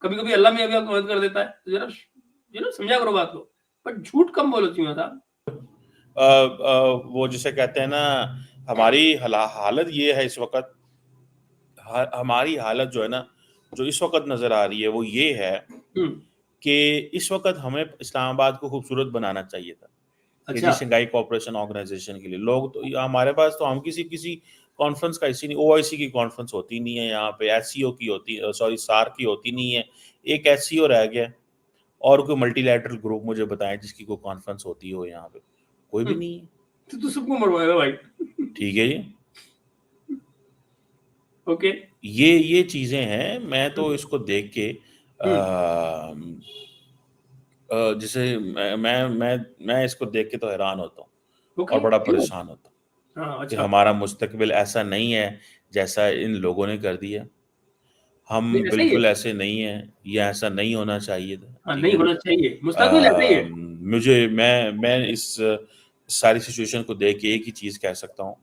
कभी-कभी अल्लाह भी आपकी मदद कर देता है। तो ज़रा समझा करो बात को, पर झूठ कम बोलो क्यों था। वो जिसे कहते हैं ना, हमारी हालत ये है इस वक़्त, हमारी हालत जो है ना, जो इस वक़्त नज़र आ रही है वो ये है हुँ, कि इस वक़्त हमें इस्लामाबाद को खूबसूरत बनाना चाहिए था। कि जी अच्छा। शंघाई कोऑपरेशन ऑर्गेनाइजेशन के लिए लोग तो हमारे पास तो हम किसी किसी कॉन्फ्रेंस का इसी नहीं, ओआईसी की कॉन्फ्रेंस होती नहीं है यहाँ पे, एससीओ की होती, सॉरी सार्क की होती नहीं है। एक एससीओ रह गया, और कोई मल्टीलैटरल ग्रुप मुझे बताएं जिसकी कोई कॉन्फ्रेंस होती हो यहाँ पे, कोई हुँ, भी नहीं है। तो तू सबको मरवाएगा भाई। ठीक है जी, ओके। ये चीजें हैं। मैं हुँ, तो इसको देख के हुँ, जिसे मैं इसको देख के तो हैरान होता हूँ ओके, और बड़ा क्यों? परेशान होता हूँ हाँ, कि अच्छा। हमारा मुस्तकबिल ऐसा नहीं है जैसा इन लोगों ने कर दिया। नहीं, हम ऐसा ही है। बिल्कुल ऐसे नहीं हैं, या ऐसा नहीं होना चाहिए था, हाँ, ठीक नहीं है ना? होना चाहिए, मुस्तकबिल ऐसा ही है। मुझे मैं इस सारी सिचुएशन को देख के एक ही चीज़ कह सकता हूँ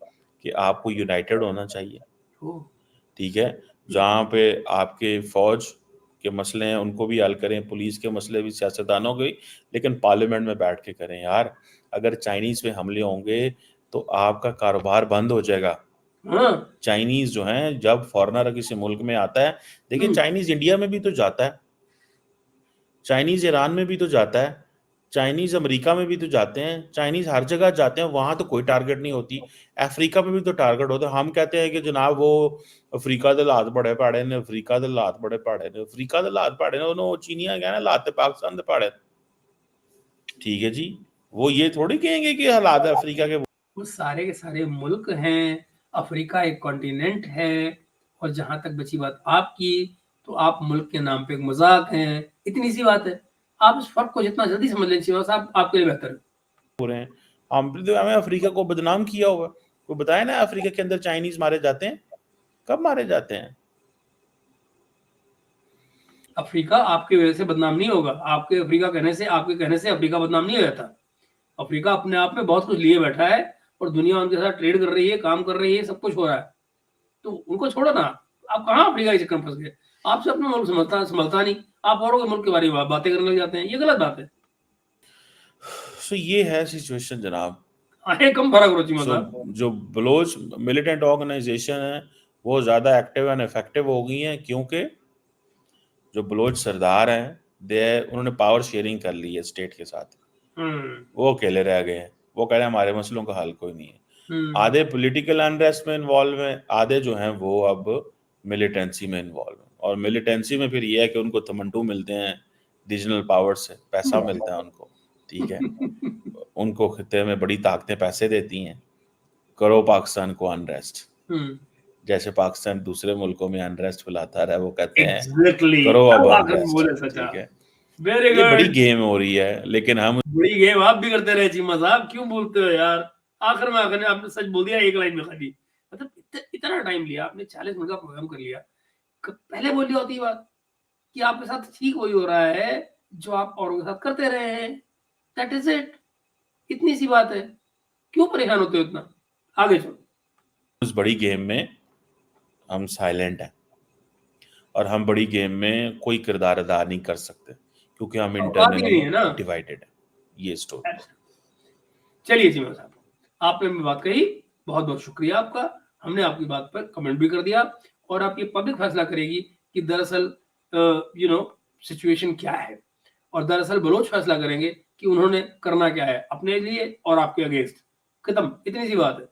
कि आपको यूनाइटेड होना चाहिए, ओह! ठीक है? हुँ, जहाँ पे आपके फ़ौज के मसले हैं उनको भी हल करें, पुलिस के मसले भी सियासतदानों के, लेकिन पार्लियामेंट में बैठ के करें यार। अगर चाइनीज़ पे हमले होंगे तो आपका कारोबार बंद हो जाएगा। हाँ, चाइनीज़ जो हैं, जब फ़ॉरेनर किसी मुल्क में आता है, देखिए हुँ, चाइनीज़ इंडिया में भी तो जाता है, चाइनीज़ ईरान में भी तो जाता है, चाइनीज़ अमेरिका में भी तो जाते हैं, चाइनीज़ हर जगह जाते हैं, वहाँ तो कोई टारगेट नहीं होती। अफ्रीका में भी तो टारगेट होता है। हम कहते हैं कि जनाब वो अफ्रीका दे हालात बड़े भैड़े ने, अफ्रीका दे हालात बड़े भैड़े ने, अफ्रीका दे हालात भैड़े ने, उन्होंने चीनियां कहना हालात ते पाकिस्तान दे भैड़े। ठीक है जी, वो ये थोड़ी कहेंगे कि हालात अफ्रीका के। वो सारे के सारे मुल्क हैं, अफ्रीका एक कॉन्टिनेंट है, और जहाँ तक बची बात आपकी, तो आप मुल्क के नाम पे एक मज़ाक हैं, इतनी-सी बात है। आप इस फ़र्क को जितना जल्दी समझ लीजिए बस आप आपके लिए बेहतर है। हो रहे हैं, हम भी तो, हमें अफ्रीका को बदनाम किया हुआ है। कोई बताए ना अफ्रीका के अंदर चाइनीज़ मारे जाते हैं, कब मारे जाते हैं? अफ्रीका आपकी वजह से बदनाम नहीं होगा, आपके आपके कहने से अफ्रीका बदनाम नहीं हो जाता। अफ्रीका अपने आप में बहुत कुछ लिए बैठा है और दुनिया उनके साथ ट्रेड कर रही है, काम कर रही है, सब कुछ हो रहा है। तो उनको छोड़ो ना, आप कहाँ अफ्रीका के चक्कर में फँस गए? आपसे अपना मुल्क संभलता संभलता नहीं, आप औरों के मुल्क के बारे में बातें करने लग जाते हैं, ये गलत बात है। सो ये है सिचुएशन जनाब। हाँ, कम फर्क करो चीमा सो साहब। जो बलोच मिलिटेंट ऑर्गेनाइजेशन है वो ज़्यादा एक्टिव एंड इफेक्टिव हो गई हैं, क्योंकि जो बलोच सरदार हैं उन्होंने पावर शेयरिंग कर ली है स्टेट के साथ। वो अकेले रह गए हैं, वो कह रहे हैं हमारे मसलों का हल कोई नहीं है। आधे पॉलिटिकल अनरेस्ट में इन्वॉल्व हैं, आधे जो हैं वो अब मिलिटेंसी में इन्वॉल्व हैं। और मिलिटेंसी में फिर ये है कि उनको तमंटू मिलते हैं रीजनल पावर से, पैसा मिलता है उनको, ठीक है। उनको खिते में बड़ी ताकतें पैसे देती हैं, करो पाकिस्तान को अनरेस्ट। जैसे पाकिस्तान दूसरे मुल्कों में अनरेस्ट फैलाता रहा, वो कहते हैं एग्जैक्टली, करो अब बोले अनरेस्ट, सचा। ठीक है। वेरी ये बड़ी गुड। गेम हो रही है, लेकिन हम बड़ी गेम आप भी करते रहे चीमा साहब, क्यों बोलते हो यार? आखिर में आपने सच बोल दिया एक लाइन में खाली। मतलब इतना टाइम लिया आपने, 40 मिनट का प्रोग्राम कर लिया। पहले बोली होती बात कि आपके साथ ठीक वही हो रहा है जो आप औरों के साथ करते रहे हैं। दैट इज इट, इतनी सी बात है, क्यों परेशान होते हो इतना? आगे चलो। उस बड़ी गेम में हम साइलेंट हैं, और हम बड़ी गेम में कोई किरदार अदा नहीं कर सकते क्योंकि हम बात ही नहीं है ना। इंटरनली डिवाइडेड है। ये स्टोरी। चलिए चीमा साहब, आपने अपनी बात कही, बहुत बहुत शुक्रिया आपका। हमने आपकी बात पर कमेंट भी कर दिया, और आप ये पब्लिक फैसला करेगी कि दरअसल सिचुएशन क्या है, और दरअसल बलोच फैसला करेंगे कि उन्होंने करना क्या है अपने लिए और आपके अगेंस्ट। खत्म, इतनी सी बात है।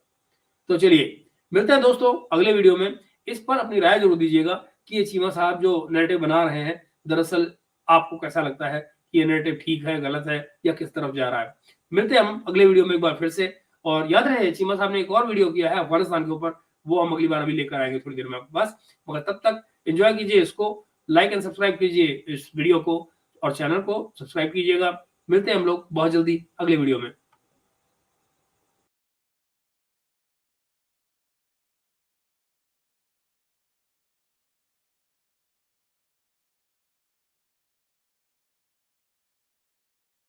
तो चलिए मिलते हैं दोस्तों अगले वीडियो में। इस पर अपनी राय जरूर दीजिएगा कि ये चीमा साहब जो नैरेटिव बना रहे हैं, दरअसल आपको कैसा लगता है कि ये नैरेटिव ठीक है, गलत है, या किस तरफ जा रहा है। मिलते हैं हम अगले वीडियो में एक बार फिर से। और याद रहे चीमा साहब ने एक और वीडियो किया है अफगानिस्तान के ऊपर, वो हम अगली बार अभी लेकर आएंगे थोड़ी देर में आपके पास। मगर तब तक एंजॉय कीजिए इसको, लाइक एंड सब्सक्राइब कीजिए इस वीडियो को, और चैनल को सब्सक्राइब कीजिएगा। मिलते हैं हम लोग बहुत जल्दी अगले वीडियो में।